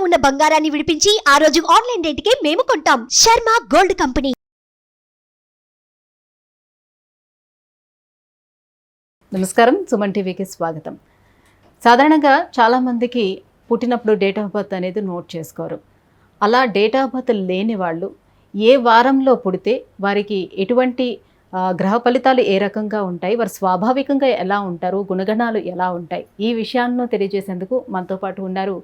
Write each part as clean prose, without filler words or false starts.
ఉన్న బంగారాన్ని విడిపించి ఆ రోజు ఆన్లైన్ రేటుకే మేము కొంటాం. Sharma gold company. నమస్కారం, సుమన్ టీవీకి స్వాగతం. సాధారణంగా చాలామందికి పుట్టినప్పుడు డేట్ ఆఫ్ బర్త్ అనేది నోట్ చేసుకోరు. అలా డేట్ ఆఫ్ బర్త్ లేని వాళ్ళు ఏ వారంలో పుడితే వారికి ఎటువంటి గ్రహ ఫలితాలు ఏ రకంగా ఉంటాయి, వారు స్వాభావికంగా ఎలా ఉంటారు, గుణగణాలు ఎలా ఉంటాయి, ఈ విషయాలను తెలియజేసేందుకు మనతో పాటు ఉన్నారు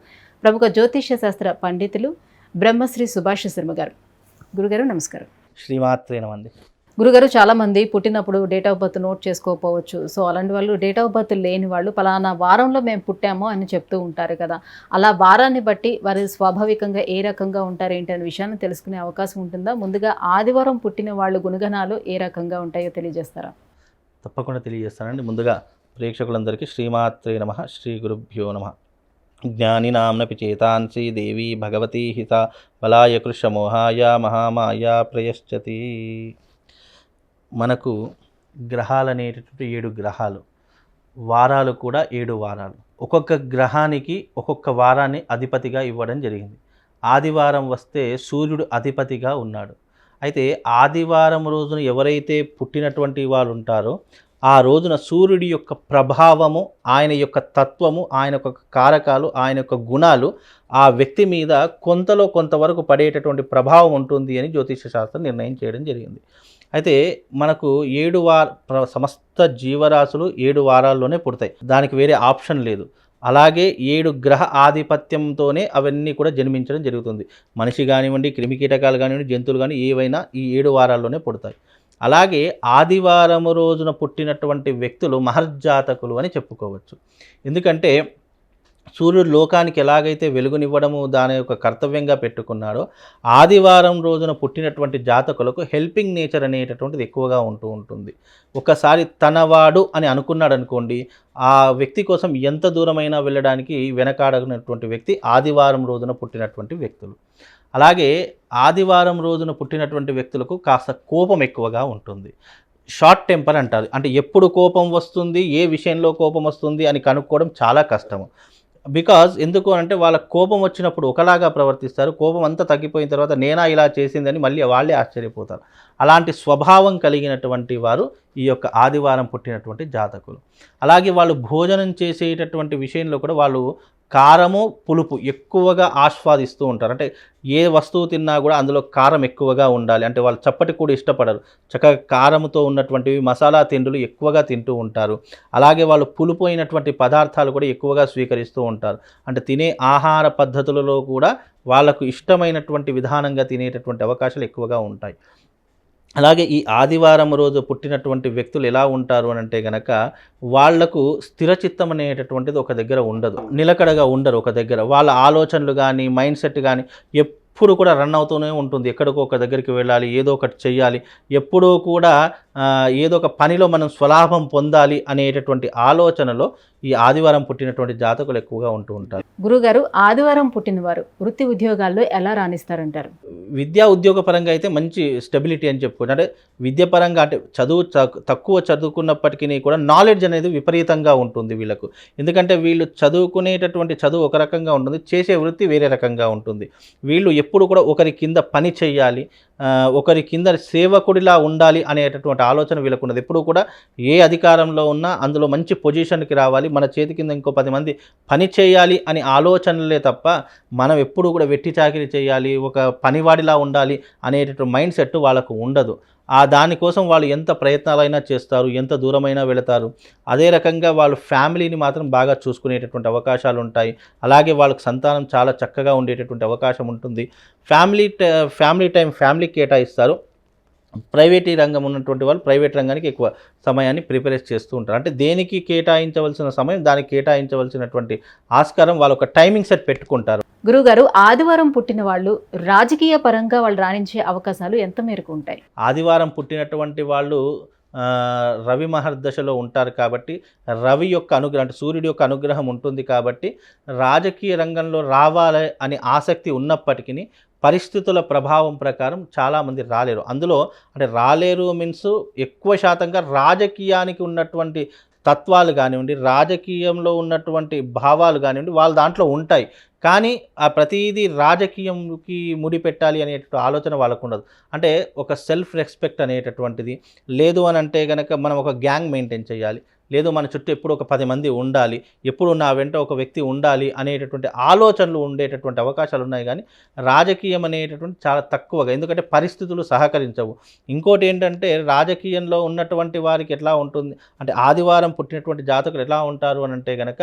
ప్రముఖ జ్యోతిష్య శాస్త్ర పండితులు బ్రహ్మశ్రీ సుభాష్ శర్మ గారు. గురుగారు నమస్కారం. శ్రీమాత్రే నమండి. గురుగారు, చాలామంది పుట్టినప్పుడు డేట్ ఆఫ్ బర్త్ నోట్ చేసుకోకపోవచ్చు. సో అలాంటి వాళ్ళు డేట్ ఆఫ్ బర్త్ లేని వాళ్ళు పలానా వారంలో మేము పుట్టామో అని చెప్తూ ఉంటారు కదా. అలా వారాన్ని బట్టి వారు స్వాభావికంగా ఏ రకంగా ఉంటారు ఏంటి అనే విషయాన్ని తెలుసుకునే అవకాశం ఉంటుందా? ముందుగా ఆదివారం పుట్టిన వాళ్ళు గుణగణాలు ఏ రకంగా ఉంటాయో తెలియజేస్తారా? తప్పకుండా తెలియజేస్తానండి. ముందుగా ప్రేక్షకులందరికీ శ్రీమాత్రే నమః, శ్రీ గురుభ్యో నమః. జ్ఞానినాంనపి చేతాంసి దేవీ భగవతీ హిత బలాయ కృషమోహాయ మహామాయ ప్రయశ్చతి. మనకు గ్రహాలు అనేటటువంటి 7 గ్రహాలు, వారాలు కూడా 7 వారాలు. ఒక్కొక్క గ్రహానికి ఒక్కొక్క వారాన్ని అధిపతిగా ఇవ్వడం జరిగింది. ఆదివారం వస్తే సూర్యుడు అధిపతిగా ఉన్నాడు. అయితే ఆదివారం రోజున ఎవరైతే పుట్టినటువంటి వాళ్ళు ఉంటారో ఆ రోజున సూర్యుడి యొక్క ప్రభావము, ఆయన యొక్క తత్వము, ఆయన యొక్క కారకాలు, ఆయన యొక్క గుణాలు ఆ వ్యక్తి మీద కొంతలో కొంతవరకు పడేటటువంటి ప్రభావం ఉంటుంది అని జ్యోతిష శాస్త్రం నిర్ణయం చేయడం జరిగింది. అయితే మనకు 7 సమస్త జీవరాశులు 7 వారాల్లోనే పుడతాయి. దానికి వేరే ఆప్షన్ లేదు. అలాగే 7 గ్రహ ఆధిపత్యంతోనే అవన్నీ కూడా జన్మించడం జరుగుతుంది. మనిషి కానివ్వండి, క్రిమికీటకాలు కానివ్వండి, జంతువులు కానీ ఏవైనా ఈ 7 వారాల్లోనే పుడతాయి. అలాగే ఆదివారం రోజున పుట్టినటువంటి వ్యక్తులు మహర్జాతకులు అని చెప్పుకోవచ్చు. ఎందుకంటే సూర్యుడు లోకానికి ఎలాగైతే వెలుగునివ్వడము దాని యొక్క కర్తవ్యంగా పెట్టుకున్నాడో ఆదివారం రోజున పుట్టినటువంటి జాతకులకు హెల్పింగ్ నేచర్ అనేటటువంటిది ఎక్కువగా ఉంటుంది. ఒకసారి తనవాడు అని అనుకున్నాడు అనుకోండి, ఆ వ్యక్తి కోసం ఎంత దూరమైనా వెళ్ళడానికి వెనకాడనటువంటి వ్యక్తి ఆదివారం రోజున పుట్టినటువంటి వ్యక్తులు. అలాగే ఆదివారం రోజున పుట్టినటువంటి వ్యక్తులకు కాస్త కోపం ఎక్కువగా ఉంటుంది. షార్ట్ టెంపర్ అంటారు. అంటే ఎప్పుడు కోపం వస్తుంది, ఏ విషయంలో కోపం వస్తుంది అని కనుక్కోవడం చాలా కష్టము. ఎందుకు అంటే వాళ్ళ కోపం వచ్చినప్పుడు ఒకలాగా ప్రవర్తిస్తారు, కోపం అంతా తగ్గిపోయిన తర్వాత నేనా ఇలా చేసిందని మళ్ళీ వాళ్ళే ఆశ్చర్యపోతారు. అలాంటి స్వభావం కలిగినటువంటి వారు ఈ యొక్క ఆదివారం పుట్టినటువంటి జాతకులు. అలాగే వాళ్ళు భోజనం చేసేటటువంటి విషయంలో కూడా వాళ్ళు కారము, పులుపు ఎక్కువగా ఆస్వాదిస్తూ ఉంటారు. అంటే ఏ వస్తువు తిన్నా కూడా అందులో కారం ఎక్కువగా ఉండాలి. అంటే వాళ్ళు చప్పటి కూడా ఇష్టపడరు. చక్కగా కారంతో ఉన్నటువంటివి మసాలా తిండులు ఎక్కువగా తింటూ ఉంటారు. అలాగే వాళ్ళు పులుపు అయినటువంటి పదార్థాలు కూడా ఎక్కువగా స్వీకరిస్తూ ఉంటారు. అంటే తినే ఆహార పద్ధతులలో కూడా వాళ్ళకు ఇష్టమైనటువంటి విధానంగా తినేటటువంటి అవకాశాలు ఎక్కువగా ఉంటాయి. అలాగే ఈ ఆదివారం రోజు పుట్టినటువంటి వ్యక్తులు ఎలా ఉంటారు అని అంటే కనుక వాళ్లకు స్థిరచిత్తం అనేటటువంటిది ఒక దగ్గర ఉండదు, నిలకడగా ఉండరు ఒక దగ్గర. వాళ్ళ ఆలోచనలు కానీ మైండ్ సెట్ కానీ ఎప్పుడు కూడా రన్ అవుతూనే ఉంటుంది. ఎక్కడికో ఒక దగ్గరికి వెళ్ళాలి, ఏదో ఒకటి చెయ్యాలి, ఎప్పుడూ కూడా ఏదో ఒక పనిలో మనం స్వలాభం పొందాలి అనేటటువంటి ఆలోచనలో ఈ ఆదివారం పుట్టినటువంటి జాతకులు ఎక్కువగా ఉంటూ ఉంటారు. గురుగారు, ఆదివారం పుట్టినవారు వృత్తి ఉద్యోగాల్లో ఎలా రాణిస్తారంటారు? విద్యా ఉద్యోగ పరంగా అయితే మంచి స్టెబిలిటీ అని చెప్పుకోండి. అంటే విద్య పరంగా అంటే తక్కువ చదువుకున్నప్పటికీ కూడా నాలెడ్జ్ అనేది విపరీతంగా ఉంటుంది వీళ్ళకు. ఎందుకంటే వీళ్ళు చదువుకునేటటువంటి చదువు ఒక రకంగా ఉంటుంది, చేసే వృత్తి వేరే రకంగా ఉంటుంది. వీళ్ళు ఎప్పుడు కూడా ఒకరి కింద పని చేయాలి, ఒకరి కింద సేవకుడిలా ఉండాలి అనేటటువంటి ఆలోచన వీళ్ళకు ఉన్నది. ఎప్పుడు కూడా ఏ అధికారంలో ఉన్నా అందులో మంచి పొజిషన్కి రావాలి, మన చేతి కింద ఇంకో 10 మంది పని చేయాలి అని ఆలోచనలే తప్ప మనం ఎప్పుడు కూడా వెట్టి చాకిరీ చేయాలి, ఒక పనివాడిలా ఉండాలి అనేటటువంటి మైండ్ సెట్ వాళ్ళకు ఉండదు. దానికోసం వాళ్ళు ఎంత ప్రయత్నాలైనా చేస్తారు, ఎంత దూరమైనా వెళతారు. అదే రకంగా వాళ్ళు ఫ్యామిలీని మాత్రం బాగా చూసుకునేటటువంటి అవకాశాలు ఉంటాయి. అలాగే వాళ్ళకు సంతానం చాలా చక్కగా ఉండేటటువంటి అవకాశం ఉంటుంది. ఫ్యామిలీ టైం ఫ్యామిలీకి కేటాయిస్తారు. ప్రైవేట్ రంగం ఉన్నటువంటి వాళ్ళు ప్రైవేట్ రంగానికి ఎక్కువ సమయాన్ని ప్రిపేర్ చేస్తూ ఉంటారు. అంటే దేనికి కేటాయించవలసిన సమయం దానికి కేటాయించవలసినటువంటి ఆస్కారం వాళ్ళు ఒక టైమింగ్ సెట్ పెట్టుకుంటారు. గురుగారు, ఆదివారం పుట్టిన వాళ్ళు రాజకీయ పరంగా వాళ్ళు రాణించే అవకాశాలు ఎంత మేరకు ఉంటాయి? ఆదివారం పుట్టినటువంటి వాళ్ళు రవి మహర్దశలో ఉంటారు కాబట్టి రవి యొక్క అనుగ్రహం అంటే సూర్యుడి యొక్క అనుగ్రహం ఉంటుంది కాబట్టి రాజకీయ రంగంలో రావాలి అని ఆసక్తి ఉన్నప్పటికీ పరిస్థితుల ప్రభావం ప్రకారం చాలామంది రాలేరు. అందులో అంటే రాలేరు మీన్స్ ఎక్కువ శాతంగా రాజకీయానికి ఉన్నటువంటి తత్వాలు కానివ్వండి, రాజకీయంలో ఉన్నటువంటి భావాలు కానివ్వండి, వాళ్ళ దాంట్లో ఉంటాయి. కానీ ఆ ప్రతిదీ రాజకీయంకి ముడిపెట్టాలి అనేటువంటి ఆలోచన వాళ్ళకు ఉండదు. అంటే ఒక సెల్ఫ్ రెస్పెక్ట్ అనేటటువంటిది లేదు అని అంటే గనక మనం ఒక గ్యాంగ్ మెయింటైన్ చేయాలి, లేదు మన చుట్టూ ఎప్పుడు ఒక 10 మంది ఉండాలి, ఎప్పుడు నా వెంట ఒక వ్యక్తి ఉండాలి అనేటటువంటి ఆలోచనలు ఉండేటటువంటి అవకాశాలు ఉన్నాయి. కానీ రాజకీయం అనేటటువంటి చాలా తక్కువగా, ఎందుకంటే పరిస్థితులు సహకరించవు. ఇంకోటి ఏంటంటే రాజకీయంలో ఉన్నటువంటి వారికి ఎట్లా ఉంటుంది అంటే ఆదివారం పుట్టినటువంటి జాతకులు ఎలా ఉంటారు అని అంటే కనుక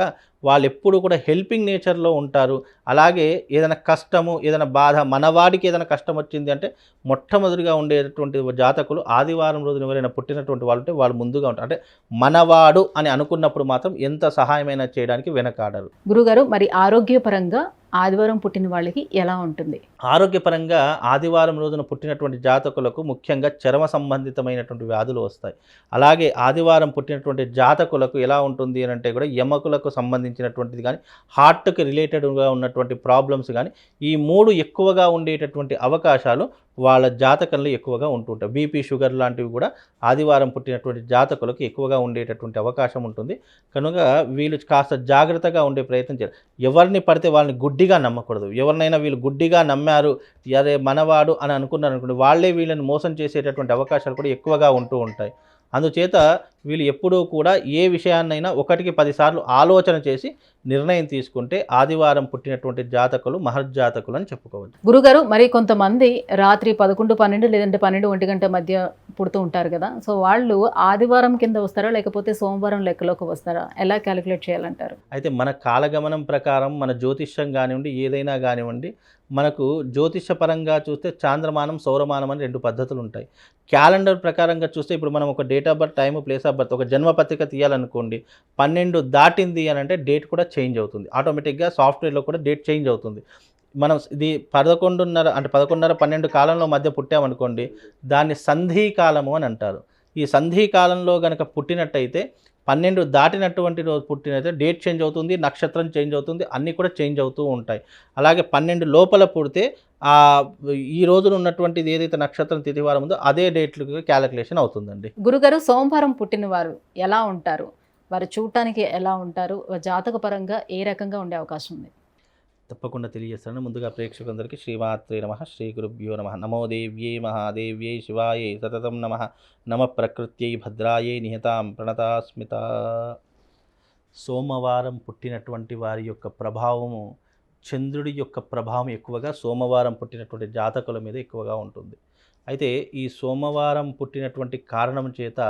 వాళ్ళు ఎప్పుడు కూడా హెల్పింగ్ నేచర్లో ఉంటారు. అలాగే ఏదైనా కష్టము, ఏదైనా బాధ, మనవాడికి ఏదైనా కష్టం వచ్చింది అంటే మొట్టమొదటిగా ఉండేటటువంటి జాతకులు ఆదివారం రోజున ఎవరైనా పుట్టినటువంటి వాళ్ళు ఉంటే వాళ్ళు ముందుగా ఉంటారు. అంటే మనవాడు అని అనుకున్నప్పుడు మాత్రం ఎంత సహాయమైనా చేయడానికి వెనకాడరు. గురుగారు, మరి ఆరోగ్యపరంగా ఆదివారం పుట్టిన వాళ్ళకి ఎలా ఉంటుంది? ఆరోగ్యపరంగా ఆదివారం రోజున పుట్టినటువంటి జాతకులకు ముఖ్యంగా చర్మ సంబంధితమైనటువంటి వ్యాధులు వస్తాయి. అలాగే ఆదివారం పుట్టినటువంటి జాతకులకు ఎలా ఉంటుంది అని అంటే కూడా ఎముకలకు సంబంధించినటువంటిది కానీ, హార్ట్కి రిలేటెడ్గా ఉన్నటువంటి ప్రాబ్లమ్స్ కానీ, ఈ 3 ఎక్కువగా ఉండేటటువంటి అవకాశాలు వాళ్ళ జాతకంలో ఎక్కువగా ఉంటుంటాయి. బీపీ, షుగర్ లాంటివి కూడా ఆదివారం పుట్టినటువంటి జాతకులకు ఎక్కువగా ఉండేటటువంటి అవకాశం ఉంటుంది. కనుక వీళ్ళు కాస్త జాగ్రత్తగా ఉండే ప్రయత్నం చేయాలి. ఎవరిని పడితే వాళ్ళని గుడ్డిగా నమ్మకూడదు. ఎవరినైనా వీళ్ళు గుడ్డిగా నమ్మారు, అరే మనవాడు అని అనుకున్నారు అనుకోండి, వాళ్ళే వీళ్ళని మోసం చేసేటటువంటి అవకాశాలు కూడా ఎక్కువగా ఉంటూ ఉంటాయి. అందుచేత వీళ్ళు ఎప్పుడూ కూడా ఏ విషయాన్నైనా 1కి 10 సార్లు ఆలోచన చేసి నిర్ణయం తీసుకుంటే ఆదివారం పుట్టినటువంటి జాతకులు మహర్జాతకులు అని చెప్పుకోవచ్చు. గురుగారు, మరి కొంతమంది రాత్రి 11, 12 లేదంటే 12, 1 గంట మధ్య పుడుతూ ఉంటారు కదా, సో వాళ్ళు ఆదివారం కింద వస్తారా లేకపోతే సోమవారం లెక్కలోకి వస్తారా? ఎలా క్యాలిక్యులేట్ చేయాలంటారు? అయితే మన కాలగమనం ప్రకారం మన జ్యోతిష్యం కానివ్వండి, ఏదైనా కానివ్వండి, మనకు జ్యోతిషపరంగా చూస్తే చాంద్రమానం, సౌరమానం అని 2 పద్ధతులు ఉంటాయి. క్యాలెండర్ ప్రకారంగా చూస్తే ఇప్పుడు మనం ఒక date of birth, time, place of birth, ఒక జన్మపత్రిక తీయాలనుకోండి, 12 దాటింది అని అంటే డేట్ కూడా చేంజ్ అవుతుంది. ఆటోమేటిక్గా సాఫ్ట్వేర్లో కూడా డేట్ చేంజ్ అవుతుంది. మనం ఇది 11:30 అంటే 11:30, 12 కాలంలో మధ్య పుట్టామనుకోండి, దాన్ని సంధి కాలము అని అంటారు. ఈ సంధి కాలంలో కనుక పుట్టినట్టయితే 12 దాటినటువంటి రోజు పుట్టినైతే డేట్ చేంజ్ అవుతుంది, నక్షత్రం చేంజ్ అవుతుంది, అన్నీ కూడా చేంజ్ అవుతూ ఉంటాయి. అలాగే 12 లోపల పుడితే ఈ రోజున ఉన్నటువంటిది ఏదైతే నక్షత్రం తిథివారం ఉందో అదే డేట్లకు క్యాలిక్యులేషన్ అవుతుందండి. గురుగారు, సోమవారం పుట్టిన వారు ఎలా ఉంటారు? వారు చూడటానికి ఎలా ఉంటారు? జాతక పరంగా ఏ రకంగా ఉండే అవకాశం ఉంది? తప్పకుండా తెలియజేస్తాను. ముందుగా ప్రేక్షకులందరికీ శ్రీమాత్రే నమః, శ్రీ గురుభ్యో నమః. నమో దేవ్యై మహాదేవ్యై శివాయై సతతం నమః. నమ ప్రకృత్యై భద్రాయై నిహతాం ప్రణతాస్మిత. సోమవారం పుట్టినటువంటి వారి యొక్క ప్రభావము, చంద్రుడి యొక్క ప్రభావం ఎక్కువగా సోమవారం పుట్టినటువంటి జాతకుల మీద ఎక్కువగా ఉంటుంది. అయితే ఈ సోమవారం పుట్టినటువంటి కారణం చేత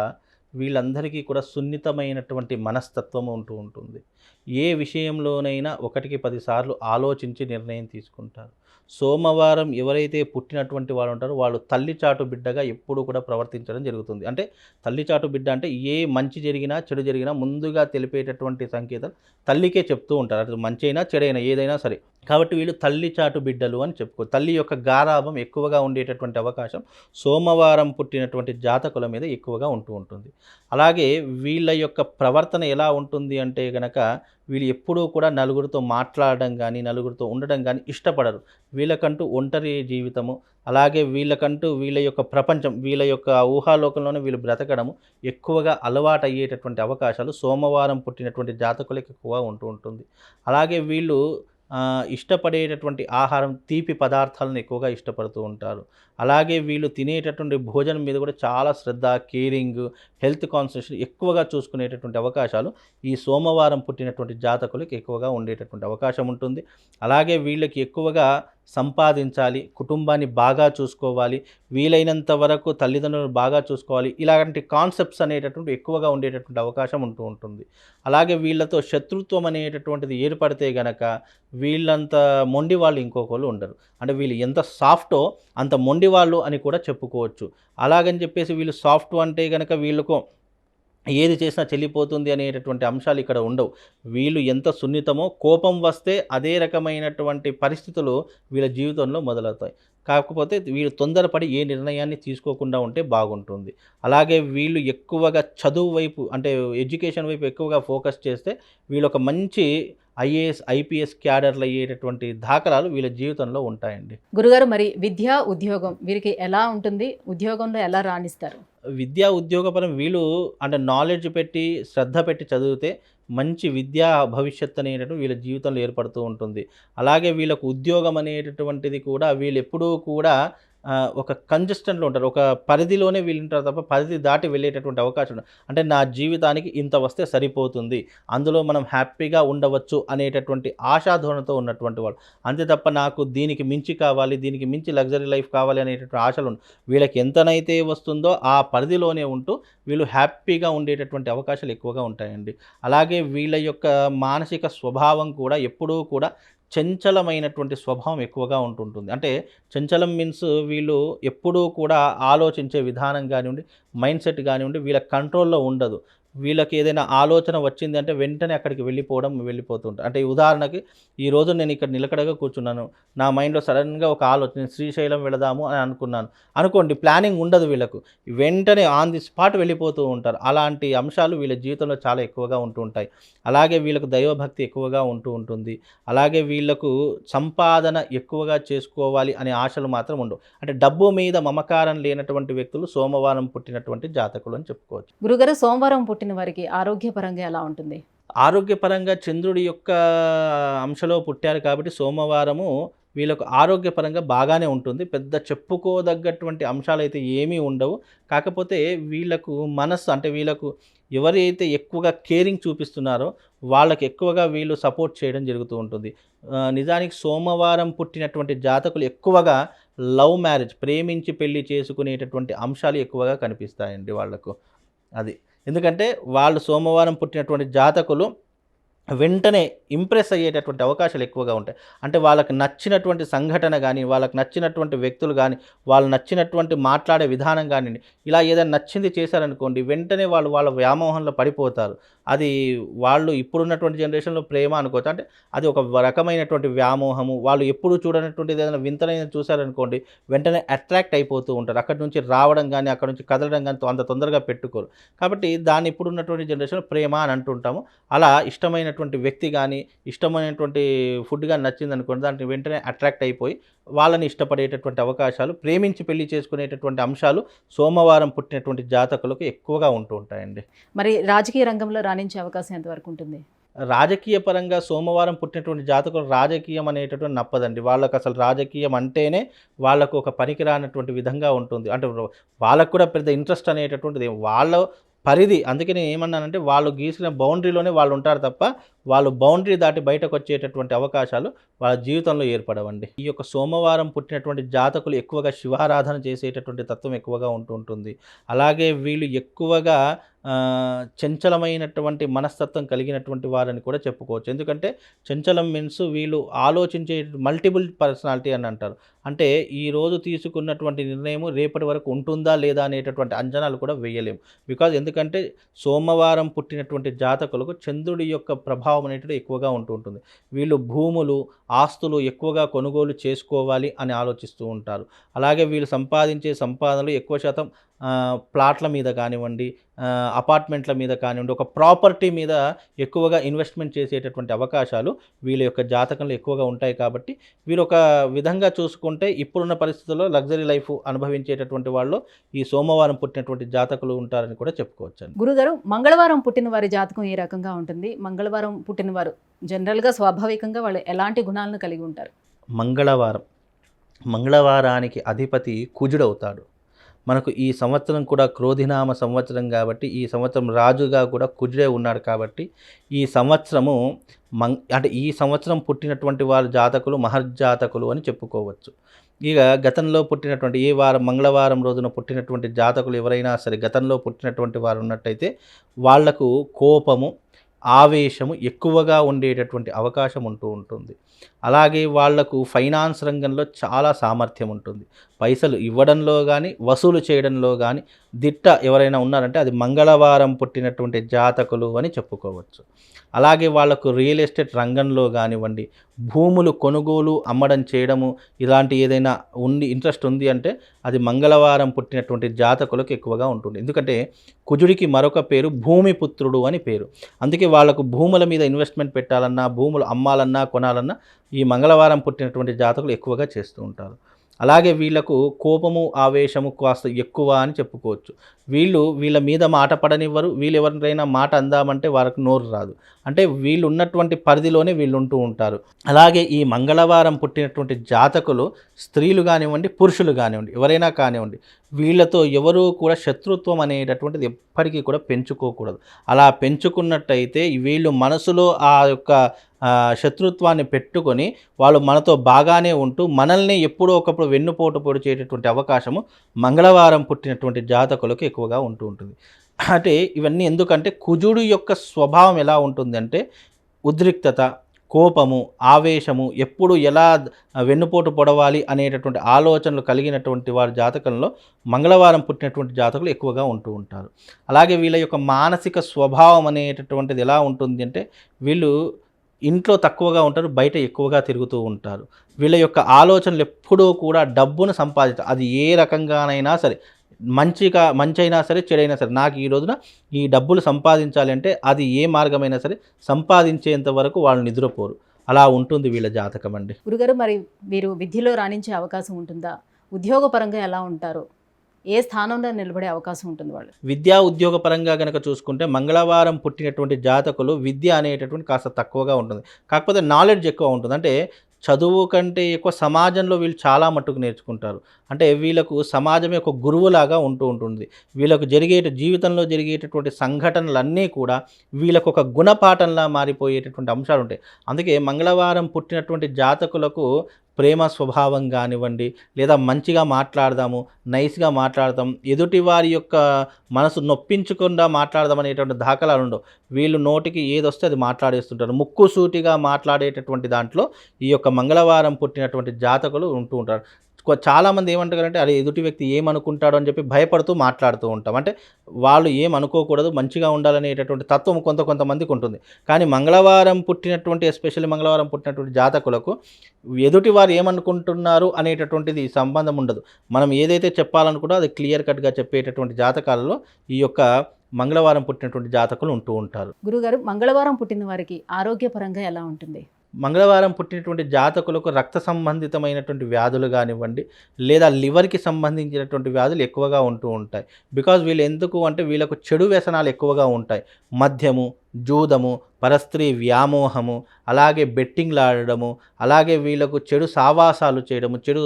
వీళ్ళందరికీ కూడా సున్నితమైనటువంటి మనస్తత్వం ఉంటూ ఉంటుంది. ఏ విషయంలోనైనా 1కి 10 సార్లు ఆలోచించి నిర్ణయం తీసుకుంటారు. సోమవారం ఎవరైతే పుట్టినటువంటి వాళ్ళు ఉంటారో వాళ్ళు తల్లిచాటు బిడ్డగా ఎప్పుడూ కూడా ప్రవర్తించడం జరుగుతుంది. అంటే తల్లిచాటు బిడ్డ అంటే ఏ మంచి జరిగినా చెడు జరిగినా ముందుగా తెలిపేటటువంటి సంకేతాలు తల్లికే చెప్తూ ఉంటారు. అది మంచి అయినా చెడైనా ఏదైనా సరే. కాబట్టి వీళ్ళు తల్లిచాటు బిడ్డలు అని చెప్పుకో. తల్లి యొక్క గారాభం ఎక్కువగా ఉండేటటువంటి అవకాశం సోమవారం పుట్టినటువంటి జాతకుల మీద ఎక్కువగా ఉంటూ ఉంటుంది. అలాగే వీళ్ళ యొక్క ప్రవర్తన ఎలా ఉంటుంది అంటే గనక వీళ్ళు ఎప్పుడూ కూడా నలుగురితో మాట్లాడడం కానీ, నలుగురితో ఉండడం కానీ ఇష్టపడరు. వీళ్ళకంటూ ఒంటరి జీవితము, అలాగే వీళ్ళకంటూ వీళ్ళ యొక్క ప్రపంచం, వీళ్ళ యొక్క ఊహాలోకంలోనే వీళ్ళు బ్రతకడము ఎక్కువగా అలవాటు అయ్యేటటువంటి అవకాశాలు సోమవారం పుట్టినటువంటి జాతకులకు ఎక్కువగా ఉంటూ ఉంటుంది. అలాగే వీళ్ళు ఇష్టపడేటటువంటి ఆహారం, తీపి పదార్థాలను ఎక్కువగా ఇష్టపడుతూ ఉంటారు. అలాగే వీళ్ళు తినేటటువంటి భోజనం మీద కూడా చాలా శ్రద్ధ, కేరింగ్, హెల్త్ కాన్సన్ట్రేషన్ ఎక్కువగా చూసుకునేటటువంటి అవకాశాలు ఈ సోమవారం పుట్టినటువంటి జాతకులకు ఎక్కువగా ఉండేటటువంటి అవకాశం ఉంటుంది. అలాగే వీళ్ళకి ఎక్కువగా సంపాదించాలి, కుటుంబాన్ని బాగా చూసుకోవాలి, వీలైనంత వరకు తల్లిదండ్రులను బాగా చూసుకోవాలి, ఇలాంటి కాన్సెప్ట్స్ అనేటటువంటి ఎక్కువగా ఉండేటటువంటి అవకాశం ఉంటూ ఉంటుంది. అలాగే వీళ్ళతో శత్రుత్వం అనేటటువంటిది ఏర్పడితే గనక వీళ్ళంత మొండి వాళ్ళు ఇంకొకళ్ళు ఉండరు. అంటే వీళ్ళు ఎంత సాఫ్టో అంత మొండి వాళ్ళు అని కూడా చెప్పుకోవచ్చు. అలాగని చెప్పేసి వీళ్ళు సాఫ్ట్ అంటే కనుక వీళ్ళకు ఏది చేసినా చెల్లిపోతుంది అనేటటువంటి అంశాలు ఇక్కడ ఉండవు. వీళ్ళు ఎంత సున్నితమో, కోపం వస్తే అదే రకమైనటువంటి పరిస్థితులు వీళ్ళ జీవితంలో మొదలవుతాయి. కాకపోతే వీళ్ళు తొందరపడి ఏ నిర్ణయాన్ని తీసుకోకుండా ఉంటే బాగుంటుంది. అలాగే వీళ్ళు ఎక్కువగా చదువు వైపు అంటే ఎడ్యుకేషన్ వైపు ఎక్కువగా ఫోకస్ చేస్తే వీళ్ళు ఒక మంచి ఐఏఎస్, ఐపీఎస్ క్యాడర్లు అయ్యేటటువంటి దాఖలాలు వీళ్ళ జీవితంలో ఉంటాయండి. గురుగారు, మరి విద్యా, ఉద్యోగం వీరికి ఎలా ఉంటుంది? ఉద్యోగంలో ఎలా రాణిస్తారు? విద్యా ఉద్యోగపరం వీళ్ళు అంటే నాలెడ్జ్ పెట్టి, శ్రద్ధ పెట్టి చదివితే మంచి విద్యా భవిష్యత్తు అనేటటువంటి వీళ్ళ జీవితంలో ఏర్పడుతూ ఉంటుంది. అలాగే వీళ్ళకు ఉద్యోగం అనేటటువంటిది కూడా వీళ్ళు ఎప్పుడూ కూడా ఒక కంజెస్టెంట్‌లో ఉంటారు. ఒక పరిధిలోనే వీళ్ళుంటారు తప్ప పరిధి దాటి వెళ్ళేటటువంటి అవకాశం ఉండదు. అంటే నా జీవితానికి ఇంత వస్తే సరిపోతుంది, అందులో మనం హ్యాపీగా ఉండవచ్చు అనేటటువంటి ఆశాధోరణితో ఉన్నటువంటి వాళ్ళు. అంతే తప్ప నాకు దీనికి మించి కావాలి, దీనికి మించి లగ్జరీ లైఫ్ కావాలి అనేటటువంటి ఆశలు ఉండవు. వీళ్ళకి ఎంతనైతే వస్తుందో ఆ పరిధిలోనే ఉంటూ వీళ్ళు హ్యాపీగా ఉండేటటువంటి అవకాశాలు ఎక్కువగా ఉంటాయండి. అలాగే వీళ్ళ యొక్క మానసిక స్వభావం కూడా ఎప్పుడూ కూడా చంచలమైనటువంటి స్వభావం ఎక్కువగా ఉంటుంటుంది. అంటే చంచలం మీన్స్ వీళ్ళు ఎప్పుడూ కూడా ఆలోచించే విధానం కానివ్వండి, మైండ్ సెట్ కానివ్వండి వీళ్ళ కంట్రోల్‌లో ఉండదు. వీళ్ళకి ఏదైనా ఆలోచన వచ్చిందంటే వెంటనే అక్కడికి వెళ్ళిపోతూ ఉంటారు. అంటే ఉదాహరణకి ఈరోజు నేను ఇక్కడ నిలకడగా కూర్చున్నాను. నా మైండ్‌లో సడెన్‌గా ఒక ఆలోచన, నేను శ్రీశైలం వెళదాము అని అనుకున్నాను. అనుకోండి, ప్లానింగ్ ఉండదు వీళ్ళకు. వెంటనే ఆన్ ది స్పాట్ వెళ్ళిపోతూ ఉంటారు. అలాంటి అంశాలు వీళ్ళ జీవితంలో చాలా ఎక్కువగా ఉంటూ ఉంటాయి. అలాగే వీళ్ళకు దైవభక్తి ఎక్కువగా ఉంటూ ఉంటుంది. అలాగే వీళ్ళకు సంపాదన ఎక్కువగా చేసుకోవాలి అనే ఆశలు మాత్రం ఉండవు. అంటే డబ్బు మీద మమకారం లేనటువంటి వ్యక్తులు సోమవారం పుట్టినటువంటి జాతకులు అని చెప్పుకోవచ్చు. గురుగారు, సోమవారం పుట్టిన వారికి ఆరోగ్యపరంగా ఎలా ఉంటుంది? ఆరోగ్యపరంగా చంద్రుడి యొక్క అంశలో పుట్టారు కాబట్టి సోమవారము వీళ్ళకు ఆరోగ్యపరంగా బాగానే ఉంటుంది. పెద్ద చెప్పుకోదగ్గటువంటి అంశాలైతే ఏమీ ఉండవు. కాకపోతే వీళ్ళకు మనస్సు, అంటే వీళ్ళకు ఎవరైతే ఎక్కువగా కేరింగ్ చూపిస్తున్నారో వాళ్ళకి ఎక్కువగా వీళ్ళు సపోర్ట్ చేయడం జరుగుతూ ఉంటుంది. నిజానికి సోమవారం పుట్టినటువంటి జాతకులు ఎక్కువగా లవ్ మ్యారేజ్, ప్రేమించి పెళ్లి చేసుకునేటటువంటి అంశాలు ఎక్కువగా కనిపిస్తాయండి వాళ్ళకు. అది ఎందుకంటే వాళ్ళు సోమవారం పుట్టినటువంటి జాతకులు వెంటనే ఇంప్రెస్ అయ్యేటటువంటి అవకాశాలు ఎక్కువగా ఉంటాయి. అంటే వాళ్ళకి నచ్చినటువంటి సంఘటన కానీ, వాళ్ళకి నచ్చినటువంటి వ్యక్తులు కానీ, వాళ్ళు నచ్చినటువంటి మాట్లాడే విధానం కానివ్వండి, ఇలా ఏదైనా నచ్చింది చేశారనుకోండి, వెంటనే వాళ్ళు వాళ్ళ వ్యామోహంలో పడిపోతారు. అది వాళ్ళు ఇప్పుడున్నటువంటి జనరేషన్లో ప్రేమ అనుకోవచ్చు. అంటే అది ఒక రకమైనటువంటి వ్యామోహము. వాళ్ళు ఎప్పుడు చూడనటువంటిది ఏదైనా వింతనైనది చూశారనుకోండి, వెంటనే అట్రాక్ట్ అయిపోతూ ఉంటారు. అక్కడి నుంచి రావడం కానీ, అక్కడ నుంచి కదలడం కానీ అంత తొందరగా పెట్టుకోరు. కాబట్టి దాన్ని ఇప్పుడున్నటువంటి జనరేషన్లో ప్రేమ అని అంటుంటాము. అలా ఇష్టమైనటువంటి వ్యక్తి కానీ, ఇష్టమైనటువంటి ఫుడ్ కానీ నచ్చిందనుకోండి, దానికి వెంటనే అట్రాక్ట్ అయిపోయి వాళ్ళని ఇష్టపడేటటువంటి అవకాశాలు, ప్రేమించి పెళ్లి చేసుకునేటటువంటి అంశాలు సోమవారం పుట్టినటువంటి జాతకులకు ఎక్కువగా ఉంటూ ఉంటాయండి. మరి రాజకీయ రంగంలో రాణించే అవకాశం ఎంతవరకు ఉంటుంది? రాజకీయ పరంగా సోమవారం పుట్టినటువంటి జాతకులు రాజకీయం అనేటటువంటి నప్పదండి. వాళ్ళకు అసలు రాజకీయం అంటేనే వాళ్ళకు ఒక పనికిరానటువంటి విధంగా ఉంటుంది. అంటే వాళ్ళకు కూడా పెద్ద ఇంట్రెస్ట్ అనేటటువంటిది వాళ్ళ పరిధి. అందుకే నేను ఏమన్నానంటే వాళ్ళు గీసిన బౌండరీలోనే వాళ్ళు ఉంటారు తప్ప వాళ్ళు బౌండరీ దాటి బయటకు వచ్చేటటువంటి అవకాశాలు వాళ్ళ జీవితంలో ఏర్పడవండి. ఈ యొక్క సోమవారం పుట్టినటువంటి జాతకులు ఎక్కువగా శివారాధన చేసేటటువంటి తత్వం ఎక్కువగా ఉంటుంది. అలాగే వీళ్ళు ఎక్కువగా చంచలమైనటువంటి మనస్తత్వం కలిగినటువంటి వారని కూడా చెప్పుకోవచ్చు. ఎందుకంటే చంచలం మీన్స్ వీళ్ళు ఆలోచించే మల్టిపుల్ పర్సనాలిటీ అని అంటారు. అంటే ఈరోజు తీసుకున్నటువంటి నిర్ణయం రేపటి వరకు ఉంటుందా లేదా అనేటటువంటి అంచనాలు కూడా వేయలేము. బికాజ్ ఎందుకంటే సోమవారం పుట్టినటువంటి జాతకులకు చంద్రుడి యొక్క ప్రభావం అనేటిది ఎక్కువగా ఉంటుంది. వీళ్ళు భూములు, ఆస్తులు ఎక్కువగా కొనుగోలు చేసుకోవాలి అని ఆలోచిస్తూ ఉంటారు. అలాగే వీళ్ళు సంపాదించే సంపాదనలు ఎక్కువ శాతం ప్లాట్ల మీద కానివ్వండి, అపార్ట్మెంట్ల మీద కానివ్వండి, ఒక ప్రాపర్టీ మీద ఎక్కువగా ఇన్వెస్ట్మెంట్ చేసేటటువంటి అవకాశాలు వీళ్ళ యొక్క జాతకంలో ఎక్కువగా ఉంటాయి. కాబట్టి వీరు ఒక విధంగా చూసుకుంటే ఇప్పుడున్న పరిస్థితుల్లో లగ్జరీ లైఫ్ అనుభవించేటటువంటి వాళ్ళు ఈ సోమవారం పుట్టినటువంటి జాతకులు ఉంటారని కూడా చెప్పుకోవచ్చండి. గురుగారు, మంగళవారం పుట్టిన వారి జాతకం ఏ రకంగా ఉంటుంది? మంగళవారం పుట్టిన వారు జనరల్గా స్వాభావికంగా వాళ్ళు ఎలాంటి గుణాలను కలిగి ఉంటారు? మంగళవారానికి అధిపతి కుజుడవుతాడు. మనకు ఈ సంవత్సరం కూడా క్రోధినామ సంవత్సరం కాబట్టి ఈ సంవత్సరం రాజుగా కూడా కుజుడే ఉన్నాడు. కాబట్టి ఈ సంవత్సరము అంటే ఈ సంవత్సరం పుట్టినటువంటి వారు జాతకులు మహర్జాతకులు అని చెప్పుకోవచ్చు. ఇక గతంలో పుట్టినటువంటి ఏ వారం మంగళవారం రోజున పుట్టినటువంటి జాతకులు ఎవరైనా సరే గతంలో పుట్టినటువంటి వారు ఉన్నట్టయితే వాళ్లకు కోపము, ఆవేశము ఎక్కువగా ఉండేటటువంటి అవకాశం ఉంటుంది. అలాగే వాళ్లకు ఫైనాన్స్ రంగంలో చాలా సామర్థ్యం ఉంటుంది. పైసలు ఇవ్వడంలో కానీ వసూలు చేయడంలో కానీ దిట్ట ఎవరైనా ఉన్నారంటే అది మంగళవారం పుట్టినటువంటి జాతకులు అని చెప్పుకోవచ్చు. అలాగే వాళ్లకు రియల్ ఎస్టేట్ రంగంలో కానివ్వండి, భూములు కొనుగోలు అమ్మడం చేయడము ఇలాంటి ఏదైనా ఇంట్రెస్ట్ ఉంది అంటే అది మంగళవారం పుట్టినటువంటి జాతకులకు ఎక్కువగా ఉంటుంది. ఎందుకంటే కుజుడికి మరొక పేరు భూమిపుత్రుడు అని పేరు. అందుకే వాళ్లకు భూముల మీద ఇన్వెస్ట్మెంట్ పెట్టాలన్నా, భూములు అమ్మాలన్నా, కొనాలన్నా ఈ మంగళవారం పుట్టినటువంటి జాతకులు ఎక్కువగా చేస్తూ ఉంటారు. అలాగే వీళ్లకు కోపము, ఆవేశము కాస్త ఎక్కువ అని చెప్పుకోవచ్చు. వీళ్ళ మీద మాట పడనివ్వరు. వీళ్ళు ఎవరినైనా మాట అందామంటే వారికి నోరు రాదు. అంటే వీళ్ళు ఉన్నటువంటి పరిధిలోనే వీళ్ళు ఉంటూ ఉంటారు. అలాగే ఈ మంగళవారం పుట్టినటువంటి జాతకులు స్త్రీలు కానివ్వండి, పురుషులు కానివ్వండి, ఎవరైనా కానివ్వండి, వీళ్ళతో ఎవరూ కూడా శత్రుత్వం అనేటటువంటిది ఎప్పటికీ కూడా పెంచుకోకూడదు. అలా పెంచుకున్నట్టయితే వీళ్ళు మనసులో ఆ యొక్క శత్రుత్వాన్ని పెట్టుకొని వాళ్ళు మనతో బాగానే ఉంటూ మనల్ని ఎప్పుడో ఒకప్పుడు వెన్నుపోటు పొడిచేటటువంటి అవకాశము మంగళవారం పుట్టినటువంటి జాతకులకు ఎక్కువగా ఉంటూ ఉంటుంది. అంటే ఇవన్నీ ఎందుకంటే కుజుడు యొక్క స్వభావం ఎలా ఉంటుందంటే ఉద్రిక్తత, కోపము, ఆవేశము, ఎప్పుడు ఎలా వెన్నుపోటు పొడవాలి అనేటటువంటి ఆలోచనలు కలిగినటువంటి వారి జాతకంలో మంగళవారం పుట్టినటువంటి జాతకులు ఎక్కువగా ఉంటూ ఉంటారు. అలాగే వీళ్ళ యొక్క మానసిక స్వభావం అనేటటువంటిది ఎలా ఉంటుంది అంటే వీళ్ళు ఇంట్లో తక్కువగా ఉంటారు, బయట ఎక్కువగా తిరుగుతూ ఉంటారు. వీళ్ళ యొక్క ఆలోచనలు ఎప్పుడూ కూడా డబ్బును సంపాదించాలి. అది ఏ రకంగానైనా సరే, మంచైనా సరే, చెడైనా సరే, నాకు ఈ రోజున ఈ డబ్బులు సంపాదించాలి అంటే అది ఏ మార్గమైనా సరే సంపాదించేంత వరకు వాళ్ళు నిద్రపోరు. అలా ఉంటుంది వీళ్ళ జాతకం అండి. గురుగారు, మరి మీరు విద్యలో రాణించే అవకాశం ఉంటుందా? ఉద్యోగపరంగా ఎలా ఉంటారు? ఏ స్థానంలో నిలబడే అవకాశం ఉంటుంది వాళ్ళు? విద్యా ఉద్యోగ పరంగా కనుక చూసుకుంటే మంగళవారం పుట్టినటువంటి జాతకులు విద్య అనేటటువంటి కాస్త తక్కువగా ఉంటుంది. కాకపోతే నాలెడ్జ్ ఎక్కువ ఉంటుంది. అంటే చదువు కంటే ఎక్కువ సమాజంలో వీళ్ళు చాలా మట్టుకు నేర్చుకుంటారు. అంటే వీళ్ళకు సమాజమే ఒక గురువులాగా ఉంటూ ఉంటుంది. వీళ్ళకు జీవితంలో జరిగేటటువంటి సంఘటనలన్నీ కూడా వీళ్ళకు ఒక గుణపాఠంలా మారిపోయేటటువంటి అంశాలు ఉంటాయి. అందుకే మంగళవారం పుట్టినటువంటి జాతకులకు ప్రేమ స్వభావం కానివ్వండి, లేదా మంచిగా మాట్లాడదాము, నైస్గా మాట్లాడదాం, ఎదుటి వారి యొక్క మనసు నొప్పించకుండా మాట్లాడదాం అనేటువంటి దాఖలాలు ఉండవు. వీళ్ళు నోటికి ఏదొస్తే అది మాట్లాడేస్తుంటారు. ముక్కుసూటిగా మాట్లాడేటటువంటి దాంట్లో ఈ యొక్క మంగళవారం పుట్టినటువంటి జాతకులు ఉంటూ ఉంటారు. చాలామంది ఏమంటారంటే అరే ఎదుటి వ్యక్తి ఏమనుకుంటాడో అని చెప్పి భయపడుతూ మాట్లాడుతూ ఉంటాం. అంటే వాళ్ళు ఏమనుకోకూడదు, మంచిగా ఉండాలనేటటువంటి తత్వం కొంతమందికి ఉంటుంది. కానీ ఎస్పెషల్లీ మంగళవారం పుట్టినటువంటి జాతకులకు ఎదుటి వారు ఏమనుకుంటున్నారు అనేటటువంటిది సంబంధం ఉండదు. మనం ఏదైతే చెప్పాలనుకుంటో అది క్లియర్ కట్గా చెప్పేటటువంటి జాతకాలలో ఈ యొక్క మంగళవారం పుట్టినటువంటి జాతకులు ఉంటూ ఉంటారు. గురుగారు, మంగళవారం పుట్టిన వారికి ఆరోగ్యపరంగా ఎలా ఉంటుంది? మంగళవారం పుట్టినటువంటి జాతకులకు రక్త సంబంధితమైనటువంటి వ్యాధులు కానివ్వండి, లేదా లివర్కి సంబంధించినటువంటి వ్యాధులు ఎక్కువగా ఉంటూ ఉంటాయి. బికాజ్ వీళ్ళు ఎందుకు అంటే వీళ్ళకు చెడు వ్యసనాలు ఎక్కువగా ఉంటాయి. మద్యము, జూదము, పరస్త్రీ వ్యామోహము, అలాగే బెట్టింగ్లు ఆడడము, అలాగే వీళ్ళకు చెడు సావాసాలు చేయడము, చెడు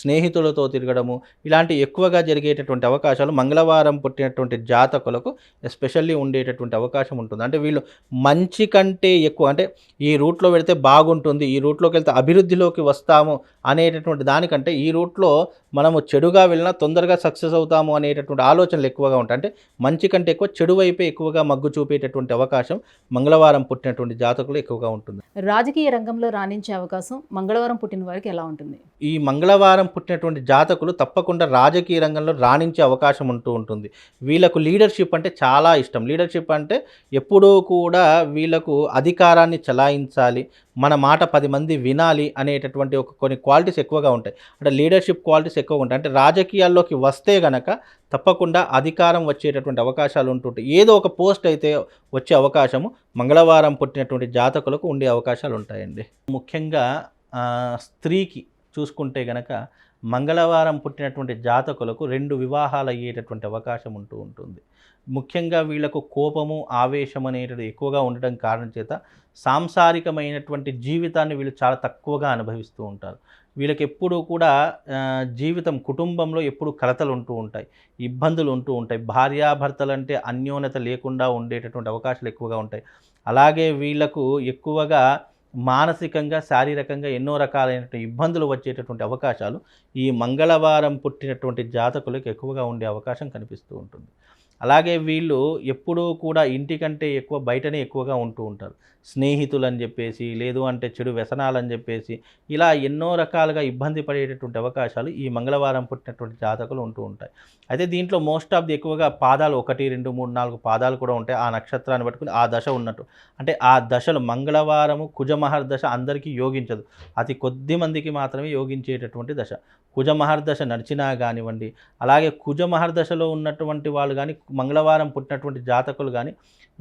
స్నేహితులతో తిరగడము, ఇలాంటి ఎక్కువగా జరిగేటటువంటి అవకాశాలు మంగళవారం పుట్టినటువంటి జాతకులకు ఎస్పెషల్లీ ఉండేటటువంటి అవకాశం ఉంటుంది. అంటే వీళ్ళు మంచి కంటే ఎక్కువ అంటే ఈ రూట్లో వెళితే బాగుంటుంది, ఈ రూట్లోకి వెళ్తే అభివృద్ధిలోకి వస్తాము అనేటటువంటి దానికంటే ఈ రూట్లో మనము చెడుగా వెళ్ళినా తొందరగా సక్సెస్ అవుతాము అనేటటువంటి ఆలోచనలు ఎక్కువగా ఉంటాయి. అంటే మంచి కంటే ఎక్కువ చెడు వైపే ఎక్కువగా మగ్గు చూపేటటువంటి అవకాశం మంగళవారం పుట్టినటువంటి జాతకులు ఎక్కువగా ఉంటుంది. రాజకీయ రంగంలో రాణించే అవకాశం మంగళవారం పుట్టిన వారికి ఎలా ఉంటుంది? ఈ మంగళవారం పుట్టినటువంటి జాతకులు తప్పకుండా రాజకీయ రంగంలో రాణించే అవకాశం ఉంటూ ఉంటుంది. వీళ్ళకు లీడర్షిప్ అంటే చాలా ఇష్టం. లీడర్షిప్ అంటే ఎప్పుడూ కూడా వీళ్ళకు అధికారాన్ని చలాయించాలి, మన మాట 10 మంది వినాలి అనేటటువంటి కొన్ని క్వాలిటీస్ ఎక్కువగా ఉంటాయి. అంటే లీడర్షిప్ క్వాలిటీస్ ఎక్కువగా ఉంటాయి. అంటే రాజకీయాల్లోకి వస్తే గనక తప్పకుండా అధికారం వచ్చేటటువంటి అవకాశాలు ఉంటుంటాయి. ఏదో ఒక పోస్ట్ అయితే వచ్చే అవకాశము మంగళవారం పుట్టినటువంటి జాతకులకు ఉండే అవకాశాలు ఉంటాయండి. ముఖ్యంగా స్త్రీకి చూసుకుంటే గనక మంగళవారం పుట్టినటువంటి జాతకులకు 2 వివాహాలు అయ్యేటటువంటి అవకాశం ఉంటూ ఉంటుంది. ముఖ్యంగా వీళ్లకు కోపము, ఆవేశం అనేటిది ఎక్కువగా ఉండడం కారణం చేత సాంసారికమైనటువంటి జీవితాన్ని వీళ్ళు చాలా తక్కువగా అనుభవిస్తూ ఉంటారు. వీళ్ళకి ఎప్పుడూ కూడా కుటుంబంలో ఎప్పుడు కలతలు ఉంటూ ఉంటాయి, ఇబ్బందులు ఉంటూ ఉంటాయి. భార్యాభర్తలంటే అన్యోన్యత లేకుండా ఉండేటటువంటి అవకాశాలు ఎక్కువగా ఉంటాయి. అలాగే వీళ్లకు ఎక్కువగా మానసికంగా, శారీరకంగా ఎన్నో రకాలైనటువంటి ఇబ్బందులు వచ్చేటటువంటి అవకాశాలు ఈ మంగళవారం పుట్టినటువంటి జాతకులకు ఎక్కువగా ఉండే అవకాశం కనిపిస్తూ ఉంటుంది. అలాగే వీళ్ళు ఎప్పుడూ కూడా ఇంటికంటే ఎక్కువ బయటనే ఎక్కువగా ఉంటూ ఉంటారు. స్నేహితులు అని చెప్పేసి, లేదు అంటే చెడు వ్యసనాలని చెప్పేసి, ఇలా ఎన్నో రకాలుగా ఇబ్బంది పడేటటువంటి అవకాశాలు ఈ మంగళవారం పుట్టినటువంటి జాతకులు ఉంటూ ఉంటాయి. అయితే దీంట్లో మోస్ట్ ఆఫ్ ది ఎక్కువగా పాదాలు 1, 2, 3, 4 పాదాలు కూడా ఉంటాయి. ఆ నక్షత్రాన్ని పట్టుకుని ఆ దశ ఉన్నట్టు. అంటే ఆ దశలు మంగళవారము కుజమహర్దశ అందరికీ యోగించదు, అతి కొద్ది మందికి మాత్రమే యోగించేటటువంటి దశ. కుజమహర్దశ నడిచినా కానివ్వండి, అలాగే కుజమహర్దశలో ఉన్నటువంటి వాళ్ళు కానీ, మంగళవారం పుట్టినటువంటి జాతకులు కానీ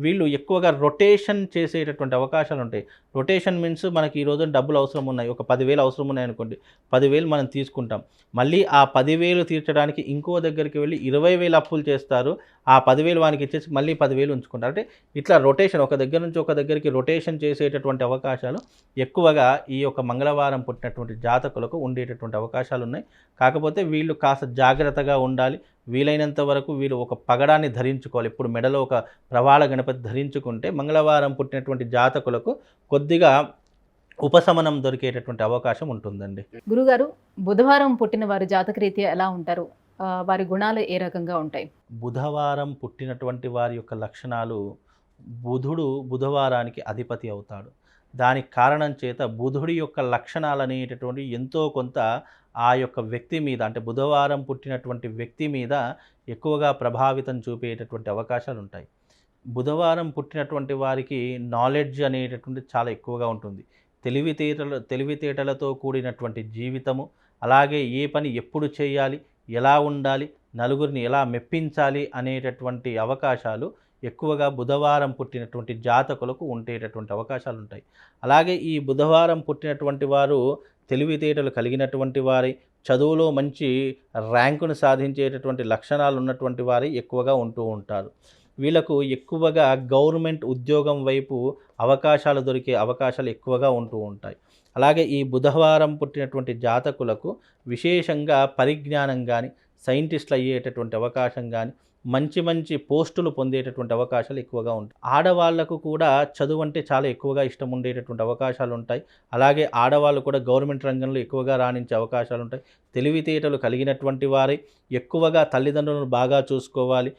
వీళ్ళు ఎక్కువగా రొటేషన్ చేసేటటువంటి అవకాశాలు ఉంటాయి. రొటేషన్ మీన్స్ మనకి ఈ రోజున డబ్బులు అవసరం ఉన్నాయి, ఒక 10,000 అవసరం ఉన్నాయనుకోండి, 10,000 మనం తీసుకుంటాం. మళ్ళీ ఆ 10,000 తీర్చడానికి ఇంకో దగ్గరికి వెళ్ళి 20,000 అప్పులు చేస్తారు. ఆ 10,000 వానికి ఇచ్చేసి మళ్ళీ 10,000 ఉంచుకుంటారు. అంటే ఇట్లా రొటేషన్, ఒక దగ్గర నుంచి ఒక దగ్గరికి రొటేషన్ చేసేటటువంటి అవకాశాలు ఎక్కువగా ఈ యొక్క మంగళవారం పుట్టినటువంటి జాతకులకు ఉండేటటువంటి అవకాశాలు ఉన్నాయి. కాకపోతే వీళ్ళు కాస్త జాగ్రత్తగా ఉండాలి. వీలైనంత వరకు వీళ్ళు ఒక పగడాన్ని ధరించుకోవాలి. ఇప్పుడు మెడలో ఒక ప్రవాళ గణపతి ధరించుకుంటే మంగళవారం పుట్టినటువంటి జాతకులకు కొద్దిగా ఉపశమనం దొరికేటటువంటి అవకాశం ఉంటుందండి. గురుగారు, బుధవారం పుట్టిన వారి జాతకరీత్యా ఎలా ఉంటారు? వారి గుణాలు ఏ రకంగా ఉంటాయి? బుధవారం పుట్టినటువంటి వారి యొక్క లక్షణాలు, బుధుడు బుధవారానికి అధిపతి అవుతాడు. దానికి కారణం చేత బుధుడి యొక్క లక్షణాలు అనేటటువంటి ఎంతో కొంత ఆ యొక్క వ్యక్తి మీద, అంటే బుధవారం పుట్టినటువంటి వ్యక్తి మీద ఎక్కువగా ప్రభావితం చూపేటటువంటి అవకాశాలు ఉంటాయి. బుధవారం పుట్టినటువంటి వారికి నాలెడ్జ్ అనేటటువంటి చాలా ఎక్కువగా ఉంటుంది. తెలివితేటలతో కూడినటువంటి జీవితము, అలాగే ఏ పని ఎప్పుడు చేయాలి, ఎలా ఉండాలి, నలుగురిని ఎలా మెప్పించాలి అనేటటువంటి అవకాశాలు ఎక్కువగా బుధవారం పుట్టినటువంటి జాతకులకు ఉండేటటువంటి అవకాశాలు ఉంటాయి. అలాగే ఈ బుధవారం పుట్టినటువంటి వారు తెలివితేటలు కలిగినటువంటి వారి, చదువులో మంచి ర్యాంకును సాధించేటటువంటి లక్షణాలు ఉన్నటువంటి వారి ఎక్కువగా ఉంటూ ఉంటారు. వీళ్ళకు ఎక్కువగా గవర్నమెంట్ ఉద్యోగం వైపు అవకాశాలు దొరికే అవకాశాలు ఎక్కువగా ఉంటూ ఉంటాయి. అలాగే ఈ బుధవారం పుట్టినటువంటి జాతకులకు విశేషంగా పరిజ్ఞానం కానీ, సైంటిస్టులు అయ్యేటటువంటి అవకాశం కానీ, మంచి మంచి పోస్టులు పొందేటటువంటి అవకాశాలు ఎక్కువగా ఉంటాయి. ఆడవాళ్లకు కూడా చదువు అంటే చాలా ఎక్కువగా ఇష్టం ఉండేటటువంటి అవకాశాలు ఉంటాయి. అలాగే ఆడవాళ్ళు కూడా గవర్నమెంట్ రంగంలో ఎక్కువగా రాణించే అవకాశాలు ఉంటాయి. తెలివితేటలు కలిగినటువంటి వారే ఎక్కువగా తల్లిదండ్రులను బాగా చూసుకోవాలి,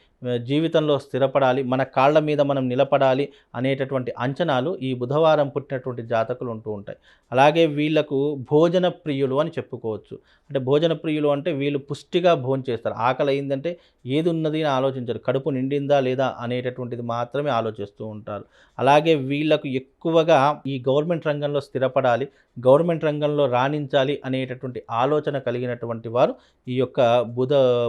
జీవితంలో స్థిరపడాలి, మన కాళ్ళ మీద మనం నిలబడాలి అనేటటువంటి అంచనాలు ఈ బుధవారం పుట్టినటువంటి జాతకులు ఉంటూ ఉంటాయి. అలాగే వీళ్లకు భోజన ప్రియులు అని చెప్పుకోవచ్చు. అంటే భోజన ప్రియులు అంటే వీళ్ళు పుష్టిగా భోజనం చేస్తారు. ఆకలి అయిందంటే ఏది ఉన్నది అని ఆలోచించరు, కడుపు నిండిందా లేదా అనేటటువంటిది మాత్రమే ఆలోచిస్తూ ఉంటారు. అలాగే వీళ్లకు ఎక్కువగా ఈ గవర్నమెంట్ రంగంలో స్థిరపడాలి, గవర్నమెంట్ రంగంలో రాణించాలి అనేటటువంటి ఆలోచన కలిగినటువంటి వారు ఈ యొక్క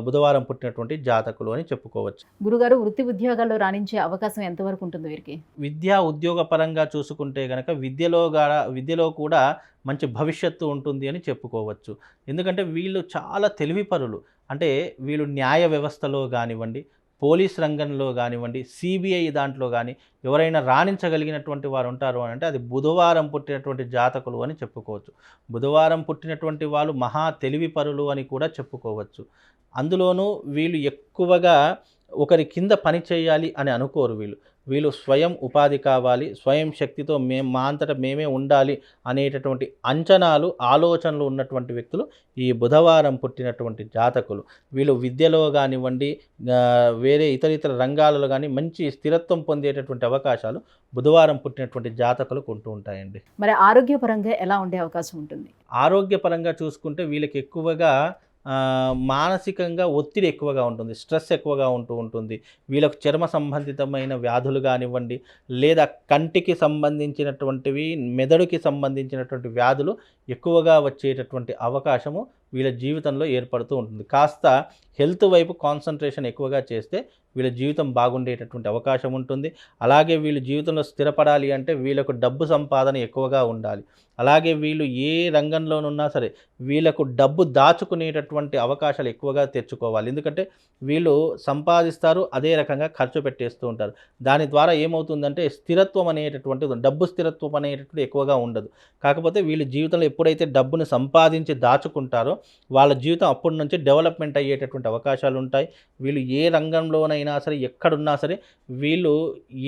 బుధవారం పుట్టినటువంటి జాతకులు అని చెప్పుకోవచ్చు. గురుగారు, వృత్తి ఉద్యోగాల్లో రాణించే అవకాశం ఎంతవరకు ఉంటుంది వీరికి? విద్యా ఉద్యోగ పరంగా చూసుకుంటే కనుక విద్యలో కూడా మంచి భవిష్యత్తు ఉంటుంది అని చెప్పుకోవచ్చు. ఎందుకంటే వీళ్ళు చాలా తెలివిపరులు. అంటే వీళ్ళు న్యాయ వ్యవస్థలో కానివ్వండి, పోలీస్ రంగంలో కానివ్వండి, సిబిఐ దాంట్లో కానీ ఎవరైనా రాణించగలిగినటువంటి వారు ఉంటారు అని అంటే అది బుధవారం పుట్టినటువంటి జాతకులు అని చెప్పుకోవచ్చు. బుధవారం పుట్టినటువంటి వాళ్ళు మహా తెలివిపరులు అని కూడా చెప్పుకోవచ్చు. అందులోనూ వీళ్ళు ఎక్కువగా ఒకరి కింద పని చేయాలి అని అనుకోరు. వీళ్ళు స్వయం ఉపాధి కావాలి, స్వయం శక్తితో మా అంతటా మేమే ఉండాలి అనేటటువంటి అంచనాలు, ఆలోచనలు ఉన్నటువంటి వ్యక్తులు ఈ బుధవారం పుట్టినటువంటి జాతకులు. వీళ్ళు విద్యలో కానివ్వండి, వేరే ఇతర రంగాలలో కానీ మంచి స్థిరత్వం పొందేటటువంటి అవకాశాలు బుధవారం పుట్టినటువంటి జాతకులకు ఉంటూ ఉంటాయండి. మరి ఆరోగ్యపరంగా ఎలా ఉండే అవకాశం ఉంటుంది? ఆరోగ్యపరంగా చూసుకుంటే వీళ్ళకి ఎక్కువగా మానసికంగా ఒత్తిడి ఎక్కువగా ఉంటుంది, స్ట్రెస్ ఎక్కువగా ఉంటూ ఉంటుంది. వీళ్ళకు చర్మ సంబంధితమైన వ్యాధులు కానివ్వండి, లేదా కంటికి సంబంధించినటువంటివి, మెదడుకి సంబంధించినటువంటి వ్యాధులు ఎక్కువగా వచ్చేటటువంటి అవకాశము వీళ్ళ జీవితంలో ఏర్పడుతూ ఉంటుంది. కాస్త హెల్త్ వైపు కాన్సన్ట్రేషన్ ఎక్కువగా చేస్తే వీళ్ళ జీవితం బాగుండేటటువంటి అవకాశం ఉంటుంది. అలాగే వీళ్ళు జీవితంలో స్థిరపడాలి అంటే వీళ్ళకు డబ్బు సంపాదన ఎక్కువగా ఉండాలి. అలాగే వీళ్ళు ఏ రంగంలోనున్నా సరే వీళ్ళకు డబ్బు దాచుకునేటటువంటి అవకాశాలు ఎక్కువగా తెచ్చుకోవాలి. ఎందుకంటే వీళ్ళు సంపాదిస్తారు, అదే రకంగా ఖర్చు పెట్టేస్తూ ఉంటారు. దాని ద్వారా ఏమవుతుందంటే స్థిరత్వం అనేటటువంటిది, డబ్బు స్థిరత్వం అనేటటువంటి ఎక్కువగా ఉండదు. కాకపోతే వీళ్ళు జీవితంలో ఎప్పుడైతే డబ్బును సంపాదించి దాచుకుంటారో వాళ్ళ జీవితం అప్పటి నుంచి డెవలప్మెంట్ అయ్యేటటువంటి అవకాశాలు ఉంటాయి. వీళ్ళు ఏ రంగంలోనైనా సరే, ఎక్కడున్నా సరే, వీళ్ళు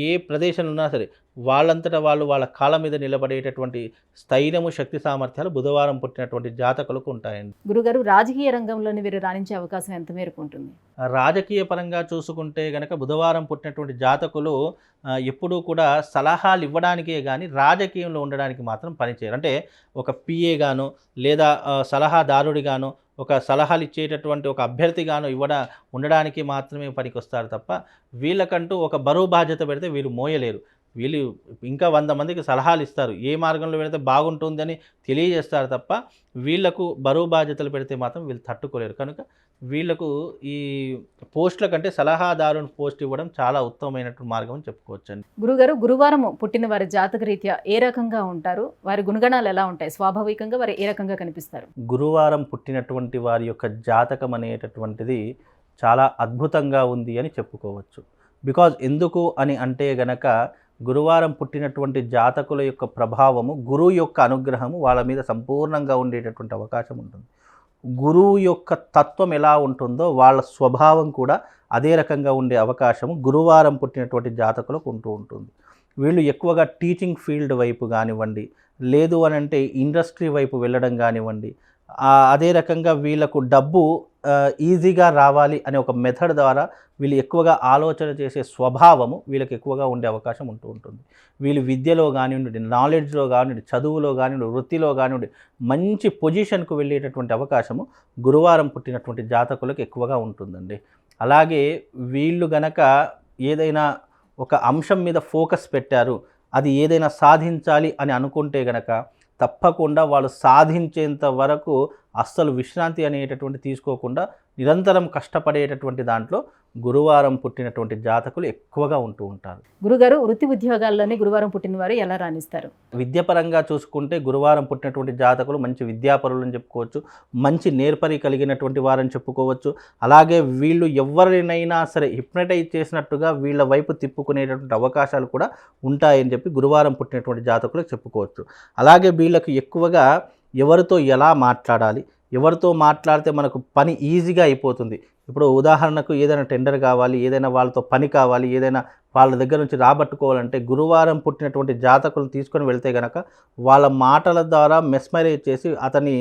ఏ ప్రదేశంలో ఉన్నా సరే వాళ్ళంతటా వాళ్ళు వాళ్ళ కాళ్ళ మీద నిలబడేటటువంటి స్థైర్యము, శక్తి సామర్థ్యాలు బుధవారం పుట్టినటువంటి జాతకులకు ఉంటాయండి. గురుగారు, రాజకీయ రంగంలోని వీరు రాణించే అవకాశం ఎంత మేరకు ఉంటుంది? రాజకీయ పరంగా చూసుకుంటే కనుక బుధవారం పుట్టినటువంటి జాతకులు ఎప్పుడూ కూడా సలహాలు ఇవ్వడానికే కానీ రాజకీయంలో ఉండడానికి మాత్రం పనిచేయరు. అంటే ఒక పిఏ గాను, లేదా సలహాదారుడిగాను, ఒక సలహాలు ఇచ్చేటటువంటి ఒక అభ్యర్థిగాను ఉండడానికి మాత్రమే పనికొస్తారు తప్ప వీళ్ళకంటూ ఒక బరువు బాధ్యత పెడితే వీరు మోయలేరు. వీళ్ళు ఇంకా 100 మందికి సలహాలు ఇస్తారు, ఏ మార్గంలో వెళితే బాగుంటుందని తెలియజేస్తారు తప్ప వీళ్ళకు బరువు బాధ్యతలు పెడితే మాత్రం వీళ్ళు తట్టుకోలేరు. కనుక వీళ్ళకు ఈ పోస్టుల కంటే సలహాదారుని పోస్ట్ ఇవ్వడం చాలా ఉత్తమమైనటువంటి మార్గం అని చెప్పుకోవచ్చండి. గురుగారు, గురువారం పుట్టిన వారి జాతక రీత్యా ఏ రకంగా ఉంటారు? వారి గుణగణాలు ఎలా ఉంటాయి? స్వాభావికంగా వారు ఏ రకంగా కనిపిస్తారు? గురువారం పుట్టినటువంటి వారి యొక్క జాతకం అనేటటువంటిది చాలా అద్భుతంగా ఉంది అని చెప్పుకోవచ్చు. బికాజ్ ఎందుకు అని అంటే గనక గురువారం పుట్టినటువంటి జాతకుల యొక్క ప్రభావము, గురువు యొక్క అనుగ్రహము వాళ్ళ మీద సంపూర్ణంగా ఉండేటటువంటి అవకాశం ఉంటుంది. గురువు యొక్క తత్వం ఎలా ఉంటుందో వాళ్ళ స్వభావం కూడా అదే రకంగా ఉండే అవకాశము గురువారం పుట్టినటువంటి జాతకులకు ఉంటూ ఉంటుంది. వీళ్ళు ఎక్కువగా టీచింగ్ ఫీల్డ్ వైపు కానివ్వండి, లేదు అని అంటే ఇండస్ట్రీ వైపు వెళ్ళడం కానివ్వండి, అదే రకంగా వీళ్ళకు డబ్బు ఈజీగా రావాలి అనే ఒక మెథడ్ ద్వారా వీళ్ళు ఎక్కువగా ఆలోచన చేసే స్వభావము వీళ్ళకి ఎక్కువగా ఉండే అవకాశం ఉంటూ ఉంటుంది. వీళ్ళు విద్యలో కానివ్వండి, నాలెడ్జ్లో కానివ్వండి, చదువులో కానివ్వండి, వృత్తిలో కానివ్వండి మంచి పొజిషన్కు వెళ్ళేటటువంటి అవకాశము గురువారం పుట్టినటువంటి జాతకులకు ఎక్కువగా ఉంటుందండి. అలాగే వీళ్ళు గనక ఏదైనా ఒక అంశం మీద ఫోకస్ పెట్టారు, అది ఏదైనా సాధించాలి అని అనుకుంటే గనక తప్పకుండా వాళ్ళు సాధించేంత వరకు అస్సలు విశ్రాంతి అనేటటువంటి తీసుకోకుండా నిరంతరం కష్టపడేటటువంటి దాంట్లో గురువారం పుట్టినటువంటి జాతకులు ఎక్కువగా ఉంటూ ఉంటారు. గురుగారు, వృత్తి ఉద్యోగాల్లోనే గురువారం పుట్టిన వారు ఎలా రాణిస్తారు? విద్యాపరంగా చూసుకుంటే గురువారం పుట్టినటువంటి జాతకులు మంచి విద్యాపరులని చెప్పుకోవచ్చు, మంచి నేర్పరి కలిగినటువంటి వారని చెప్పుకోవచ్చు. అలాగే వీళ్ళు ఎవరినైనా సరే హిప్నటైజ్ చేసినట్టుగా వీళ్ళ వైపు తిప్పుకునేటటువంటి అవకాశాలు కూడా ఉంటాయని చెప్పి గురువారం పుట్టినటువంటి జాతకులకు చెప్పుకోవచ్చు. అలాగే వీళ్ళకు ఎక్కువగా ఎవరితో ఎలా మాట్లాడాలి, ఎవరితో మాట్లాడితే మనకు పని ఈజీగా అయిపోతుంది. ఇప్పుడు ఉదాహరణకు ఏదైనా టెండర్ కావాలి, ఏదైనా వాళ్ళతో పని కావాలి, ఏదైనా వాళ్ళ దగ్గర నుంచి రాబట్టుకోవాలంటే గురువారం పుట్టినటువంటి జాతకులు తీసుకొని వెళ్తే కనుక వాళ్ళ మాటల ద్వారా మెస్మరైజ్ చేసి అతన్ని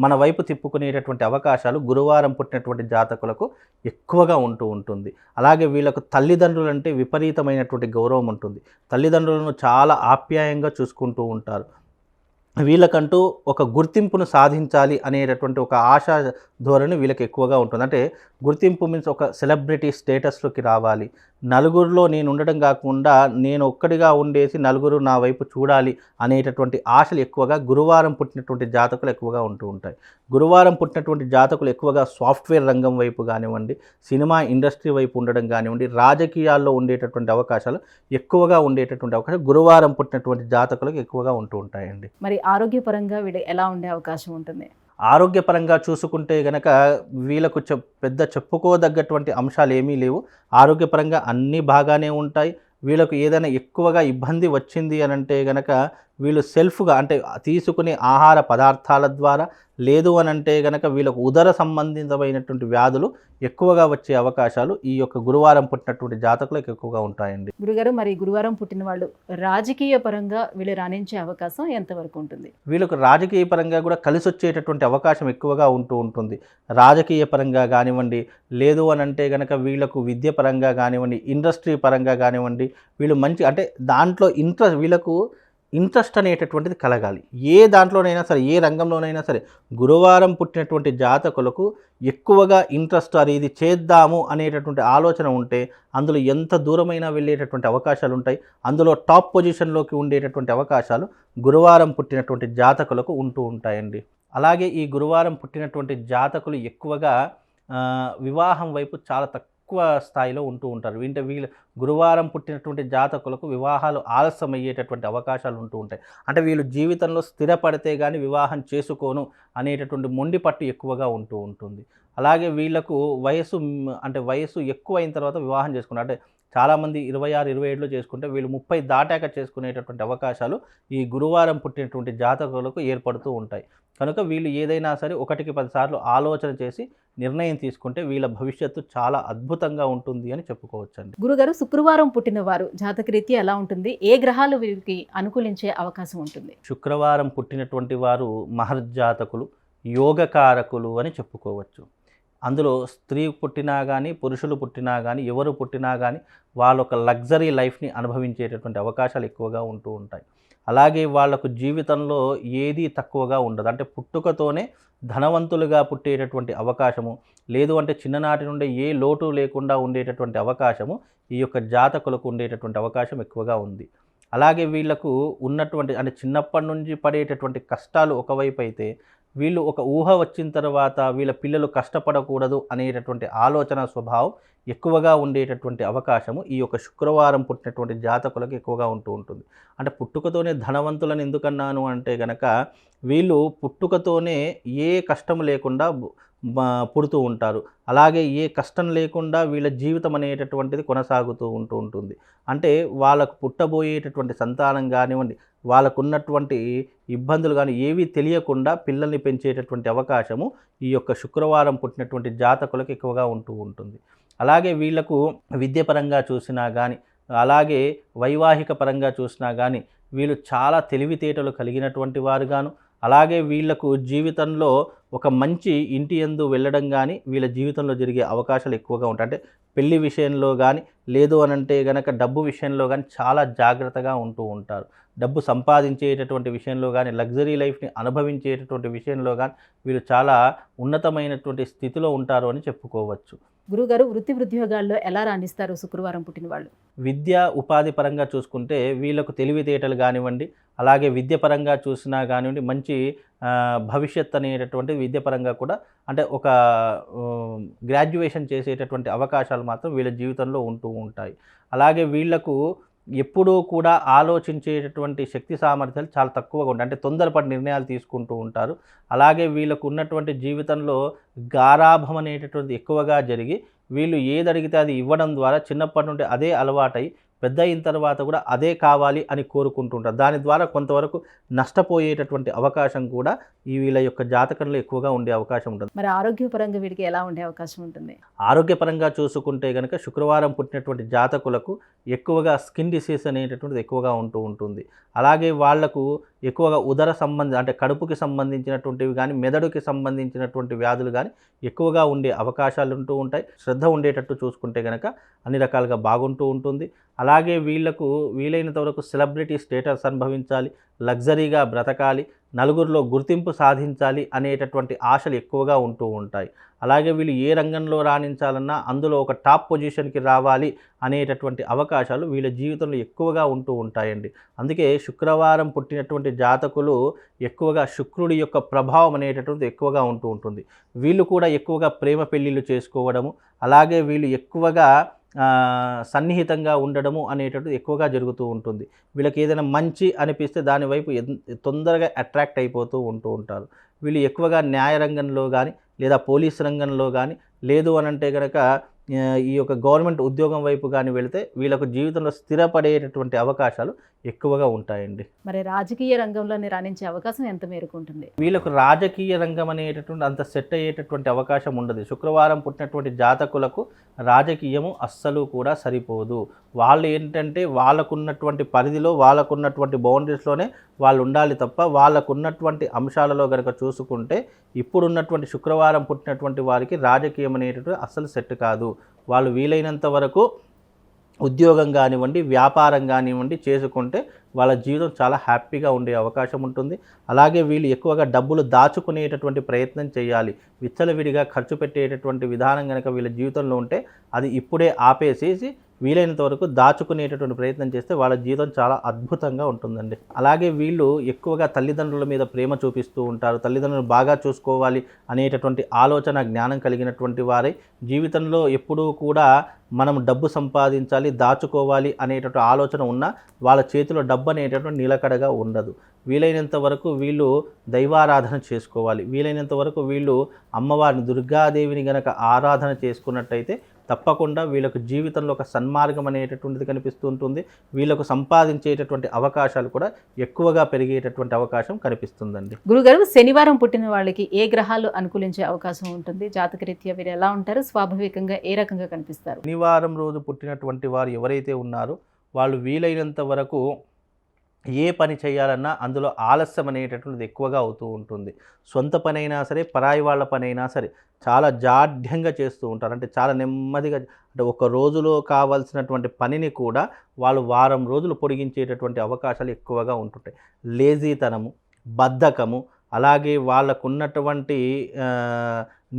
మన వైపు తిప్పుకునేటటువంటి అవకాశాలు గురువారం పుట్టినటువంటి జాతకులకు ఎక్కువగా ఉంటూ ఉంటుంది. అలాగే వీళ్ళకు తల్లిదండ్రులు అంటే విపరీతమైనటువంటి గౌరవం ఉంటుంది. తల్లిదండ్రులను చాలా ఆప్యాయంగా చూసుకుంటూ ఉంటారు. వీళ్ళకంటూ ఒక గుర్తింపును సాధించాలి అనేటటువంటి ఒక ఆశా ధోరణి వీళ్ళకి ఎక్కువగా ఉంటుంది. అంటే గుర్తింపు మీన్స్ ఒక సెలబ్రిటీ స్టేటస్లోకి రావాలి, నలుగురిలో నేను ఉండడం కాకుండా నేను ఒక్కడిగా ఉండేసి నలుగురు నా వైపు చూడాలి అనేటటువంటి ఆశలు ఎక్కువగా గురువారం పుట్టినటువంటి జాతకులు ఎక్కువగా ఉంటూ ఉంటాయి. గురువారం పుట్టినటువంటి జాతకులు ఎక్కువగా సాఫ్ట్వేర్ రంగం వైపు కానివ్వండి, సినిమా ఇండస్ట్రీ వైపు ఉండడం కానివ్వండి, రాజకీయాల్లో ఉండేటటువంటి అవకాశాలు ఎక్కువగా ఉండేటటువంటి అవకాశాలు గురువారం పుట్టినటువంటి జాతకులకు ఎక్కువగా ఉంటూ ఉంటాయండి. మరి ఆరోగ్యపరంగా వీళ్ళు ఎలా ఉండే అవకాశం ఉంటుంది? ఆరోగ్యపరంగా చూసుకుంటే గనక వీళ్ళకు పెద్ద చెప్పుకోదగ్గటువంటి అంశాలు ఏమీ లేవు. ఆరోగ్యపరంగా అన్నీ బాగానే ఉంటాయి. వీళ్ళకు ఏదైనా ఎక్కువగా ఇబ్బంది వచ్చింది అని అంటే గనక వీళ్ళు సెల్ఫ్గా అంటే తీసుకునే ఆహార పదార్థాల ద్వారా, లేదు అని అంటే గనక వీళ్ళకు ఉదర సంబంధితమైనటువంటి వ్యాధులు ఎక్కువగా వచ్చే అవకాశాలు ఈ యొక్క గురువారం పుట్టినటువంటి జాతకులకు ఎక్కువగా ఉంటాయండి. గురుగారు, మరి గురువారం పుట్టిన వాళ్ళు రాజకీయ పరంగా వీళ్ళు రాణించే అవకాశం ఎంతవరకు ఉంటుంది? వీళ్ళకు రాజకీయ పరంగా కూడా కలిసి వచ్చేటటువంటి అవకాశం ఎక్కువగా ఉంటూ ఉంటుంది. రాజకీయ పరంగా కానివ్వండి, లేదు అని అంటే కనుక వీళ్ళకు విద్య పరంగా కానివ్వండి, ఇండస్ట్రీ పరంగా కానివ్వండి, వీళ్ళు మంచి అంటే దాంట్లో వీళ్ళకు ఇంట్రెస్ట్ అనేటటువంటిది కలగాలి. ఏ దాంట్లోనైనా సరే, ఏ రంగంలోనైనా సరే గురువారం పుట్టినటువంటి జాతకులకు ఎక్కువగా ఇంట్రెస్ట్, అది ఇది చేద్దాము అనేటటువంటి ఆలోచన ఉంటే అందులో ఎంత దూరమైనా వెళ్ళేటటువంటి అవకాశాలు ఉంటాయి. అందులో టాప్ పొజిషన్లోకి ఉండేటటువంటి అవకాశాలు గురువారం పుట్టినటువంటి జాతకులకు ఉంటూ ఉంటాయండి. అలాగే ఈ గురువారం పుట్టినటువంటి జాతకులు ఎక్కువగా వివాహం వైపు చాలా తక్కువ స్థాయిలో ఉంటూ ఉంటారు. వీళ్ళు గురువారం పుట్టినటువంటి జాతకులకు వివాహాలు ఆలస్యం అయ్యేటటువంటి అవకాశాలు ఉంటూ ఉంటాయి. అంటే వీళ్ళు జీవితంలో స్థిరపడితే కానీ వివాహం చేసుకోను అనేటటువంటి మొండి పట్టు ఎక్కువగా ఉంటూ ఉంటుంది. అలాగే వీళ్ళకు వయసు ఎక్కువ అయిన తర్వాత వివాహం చేసుకుంటారు. అంటే చాలామంది 26, 27లో చేసుకుంటే వీళ్ళు 30 దాటాక చేసుకునేటటువంటి అవకాశాలు ఈ గురువారం పుట్టినటువంటి జాతకులకు ఏర్పడుతూ ఉంటాయి. కనుక వీళ్ళు ఏదైనా సరే 1కి 10 సార్లు ఆలోచన చేసి నిర్ణయం తీసుకుంటే వీళ్ళ భవిష్యత్తు చాలా అద్భుతంగా ఉంటుంది అని చెప్పుకోవచ్చండి. గురుగారు, శుక్రవారం పుట్టిన వారు జాతకరీత్యా ఎలా ఉంటుంది? ఏ గ్రహాలు వీరికి అనుకూలించే అవకాశం ఉంటుంది? శుక్రవారం పుట్టినటువంటి వారు మహర్జాతకులు, యోగకారకులు అని చెప్పుకోవచ్చు. అందులో స్త్రీ పుట్టినా కానీ, పురుషులు పుట్టినా కానీ, ఎవరు పుట్టినా కానీ వాళ్ళొక లగ్జరీ లైఫ్ని అనుభవించేటటువంటి అవకాశాలు ఎక్కువగా ఉంటూ ఉంటాయి. అలాగే వాళ్లకు జీవితంలో ఏదీ తక్కువగా ఉండదు. అంటే పుట్టుకతోనే ధనవంతులుగా పుట్టేటటువంటి అవకాశము, లేదు అంటే చిన్ననాటి నుండి ఏ లోటు లేకుండా ఉండేటటువంటి అవకాశము ఈ యొక్క జాతకులకు ఉండేటటువంటి అవకాశం ఎక్కువగా ఉంది. అలాగే వీళ్ళకు ఉన్నటువంటి అంటే చిన్నప్పటి నుంచి పడేటటువంటి కష్టాలు ఒకవైపు అయితే, వీళ్ళు ఒక ఊహ వచ్చిన తర్వాత వీళ్ళ పిల్లలు కష్టపడకూడదు అనేటటువంటి ఆలోచన స్వభావం ఎక్కువగా ఉండేటటువంటి అవకాశము ఈ యొక్క శుక్రవారం పుట్టినటువంటి జాతకులకు ఎక్కువగా ఉంటూ ఉంటుంది. అంటే పుట్టుకతోనే ధనవంతులను ఎందుకన్నాను అంటే గనక, వీళ్ళు పుట్టుకతోనే ఏ కష్టం లేకుండా పుడుతూ ఉంటారు. అలాగే ఏ కష్టం లేకుండా వీళ్ళ జీవితం అనేటటువంటిది కొనసాగుతూ ఉంటుంది. అంటే వాళ్ళకు పుట్టబోయేటటువంటి సంతానం కానివ్వండి, వాళ్ళకున్నటువంటి ఇబ్బందులు కానీ ఏవీ తెలియకుండా పిల్లల్ని పెంచేటటువంటి అవకాశము ఈ యొక్క శుక్రవారం పుట్టినటువంటి జాతకులకు ఎక్కువగా ఉంటూ ఉంటుంది. అలాగే వీళ్లకు విద్యపరంగా చూసినా కానీ, అలాగే వైవాహిక పరంగా చూసినా కానీ వీళ్ళు చాలా తెలివితేటలు కలిగినటువంటి వారుగాను, అలాగే వీళ్లకు జీవితంలో ఒక మంచి ఇంటి యందు వెళ్ళడం కానీ వీళ్ళ జీవితంలో జరిగే అవకాశాలు ఎక్కువగా ఉంటాయి. అంటే పెళ్లి విషయంలో కానీ, లేదు అనంటే గనక డబ్బు విషయంలో కానీ చాలా జాగ్రత్తగా ఉంటూ ఉంటారు. డబ్బు సంపాదించేటటువంటి విషయంలో కానీ, లగ్జరీ లైఫ్ని అనుభవించేటటువంటి విషయంలో కానీ వీళ్ళు చాలా ఉన్నతమైనటువంటి స్థితిలో ఉంటారు అని చెప్పుకోవచ్చు. గురుగారు, వృత్తి ఉద్యోగాల్లో ఎలా రాణిస్తారు శుక్రవారం పుట్టిన వాళ్ళు? విద్య ఉపాధి పరంగా చూసుకుంటే వీళ్ళకు తెలివితేటలు కానివ్వండి, అలాగే విద్య పరంగా చూసినా కానివ్వండి, మంచి భవిష్యత్ అనేటటువంటి విద్య పరంగా కూడా అంటే ఒక గ్రాడ్యుయేషన్ చేసేటటువంటి అవకాశాలు మాత్రం వీళ్ళ జీవితంలో ఉంటూ ఉంటాయి. అలాగే వీళ్లకు ఎప్పుడూ కూడా ఆలోచించేటటువంటి శక్తి సామర్థ్యాలు చాలా తక్కువగా ఉంటాయి. అంటే తొందరపడి నిర్ణయాలు తీసుకుంటూ ఉంటారు. అలాగే వీళ్ళకు ఉన్నటువంటి జీవితంలో గారాభం అనేటటువంటిది ఎక్కువగా జరిగి, వీళ్ళు ఏది అడిగితే అది ఇవ్వడం ద్వారా చిన్నప్పటి నుండి అదే అలవాటై పెద్ద అయిన తర్వాత కూడా అదే కావాలి అని కోరుకుంటుంటారు. దాని ద్వారా కొంతవరకు నష్టపోయేటటువంటి అవకాశం కూడా ఈ వీళ్ళ యొక్క జాతకంలో ఎక్కువగా ఉండే అవకాశం ఉంటుంది. మరి ఆరోగ్యపరంగా వీడికి ఎలా ఉండే అవకాశం ఉంటుంది? ఆరోగ్యపరంగా చూసుకుంటే కనుక శుక్రవారం పుట్టినటువంటి జాతకులకు ఎక్కువగా స్కిన్ డిసీజ్ అనేటటువంటిది ఎక్కువగా ఉంటూ ఉంటుంది. అలాగే వాళ్లకు ఎక్కువగా ఉదర సంబంధి అంటే కడుపుకి సంబంధించినటువంటివి కానీ, మెదడుకి సంబంధించినటువంటి వ్యాధులు కానీ ఎక్కువగా ఉండే అవకాశాలు ఉంటూ ఉంటాయి. శ్రద్ధ ఉండేటట్టు చూసుకుంటే కనుక అన్ని రకాలుగా బాగుంటూ ఉంటుంది. అలాగే వీళ్లకు వీలైనంత వరకు సెలబ్రిటీ స్టేటస్ అనుభవించాలి, లగ్జరీగా బ్రతకాలి, నలుగురిలో గుర్తింపు సాధించాలి అనేటటువంటి ఆశలు ఎక్కువగా ఉంటూ ఉంటాయి. అలాగే వీళ్ళు ఏ రంగంలో రాణించాలన్నా అందులో ఒక టాప్ పొజిషన్కి రావాలి అనేటటువంటి అవకాశాలు వీళ్ళ జీవితంలో ఎక్కువగా ఉంటూ ఉంటాయండి. అందుకే శుక్రవారం పుట్టినటువంటి జాతకులు ఎక్కువగా శుక్రుడి యొక్క ప్రభావం అనేటటువంటిది ఎక్కువగా ఉంటూ ఉంటుంది. వీళ్ళు కూడా ఎక్కువగా ప్రేమ పెళ్ళిళ్ళు చేసుకోవడము, అలాగే వీళ్ళు ఎక్కువగా సన్నిహితంగా ఉండడము అనేటటువంటిది ఎక్కువగా జరుగుతూ ఉంటుంది. వీళ్ళకి ఏదైనా మంచి అనిపిస్తే దానివైపు తొందరగా అట్రాక్ట్ అయిపోతూ ఉంటూ ఉంటారు. వీళ్ళు ఎక్కువగా న్యాయ రంగంలో కానీ, లేదా పోలీస్ రంగంలో కానీ, లేదు అనంటే కనుక ఈ యొక్క గవర్నమెంట్ ఉద్యోగం వైపు కానీ వెళితే వీళ్ళకు జీవితంలో స్థిరపడేటటువంటి అవకాశాలు ఎక్కువగా ఉంటాయండి. మరి రాజకీయ రంగంలోనే రాణించే అవకాశం ఎంత మేరకు ఉంటుంది? వీళ్ళకు రాజకీయ రంగం అనేటటువంటి అంత సెట్ అయ్యేటటువంటి అవకాశం ఉండదు. శుక్రవారం పుట్టినటువంటి జాతకులకు రాజకీయము అస్సలు కూడా సరిపోదు. వాళ్ళు ఏంటంటే వాళ్ళకున్నటువంటి పరిధిలో, వాళ్ళకున్నటువంటి బౌండరీస్లోనే వాళ్ళు ఉండాలి తప్ప, వాళ్ళకున్నటువంటి అంశాలలో కనుక చూసుకుంటే ఇప్పుడున్నటువంటి శుక్రవారం పుట్టినటువంటి వారికి రాజకీయం అనేటటువంటి అస్సలు సెట్ కాదు. వాళ్ళు వీలైనంత వరకు ఉద్యోగం కానివ్వండి, వ్యాపారం కానివ్వండి చేసుకుంటే వాళ్ళ జీవితం చాలా హ్యాపీగా ఉండే అవకాశం ఉంటుంది. అలాగే వీళ్ళు ఎక్కువగా డబ్బులు దాచుకునేటటువంటి ప్రయత్నం చేయాలి. విచ్చలవిడిగా ఖర్చు పెట్టేటటువంటి విధానం కనుక వీళ్ళ జీవితంలో ఉంటే అది ఇప్పుడే ఆపేసేసి వీలైనంత వరకు దాచుకునేటటువంటి ప్రయత్నం చేస్తే వాళ్ళ జీవితం చాలా అద్భుతంగా ఉంటుందండి. అలాగే వీళ్ళు ఎక్కువగా తల్లిదండ్రుల మీద ప్రేమ చూపిస్తూ ఉంటారు. తల్లిదండ్రులను బాగా చూసుకోవాలి అనేటటువంటి ఆలోచన, జ్ఞానం కలిగినటువంటి వారే జీవితంలో ఎప్పుడూ కూడా మనం డబ్బు సంపాదించాలి, దాచుకోవాలి అనేటటువంటి ఆలోచన ఉన్నా వాళ్ళ చేతిలో డబ్బు అనేటటువంటి నిలకడగా ఉండదు. వీలైనంత వరకు వీళ్ళు దైవారాధన చేసుకోవాలి. వీలైనంత వరకు వీళ్ళు అమ్మవారిని, దుర్గాదేవిని గనక ఆరాధన చేసుకున్నట్టయితే తప్పకుండా వీళ్ళకు జీవితంలో ఒక సన్మార్గం అనేటటువంటిది కనిపిస్తూ ఉంటుంది. వీళ్ళకు సంపాదించేటటువంటి అవకాశాలు కూడా ఎక్కువగా పెరిగేటటువంటి అవకాశం కనిపిస్తుందండి. గురుగారు, శనివారం పుట్టిన వాళ్ళకి ఏ గ్రహాలు అనుకూలించే అవకాశం ఉంటుంది? జాతకరీత్యా వీరు ఎలా ఉంటారు? స్వాభావికంగా ఏ రకంగా కనిపిస్తారు? శనివారం రోజు పుట్టినటువంటి వారు ఎవరైతే ఉన్నారో వాళ్ళు వీలైనంత వరకు ఏ పని చేయాలన్నా అందులో ఆలస్యం అనేటటువంటిది ఎక్కువగా అవుతూ ఉంటుంది. సొంత పని అయినా సరే, పరాయి వాళ్ళ పని అయినా సరే చాలా జాఢ్యంగా చేస్తూ ఉంటారు. అంటే చాలా నెమ్మదిగా, అంటే ఒక రోజులో కావాల్సినటువంటి పనిని కూడా వాళ్ళు వారం రోజులు పొడిగించేటటువంటి అవకాశాలు ఎక్కువగా ఉంటుంటాయి. లేజీతనము, బద్ధకము, అలాగే వాళ్ళకున్నటువంటి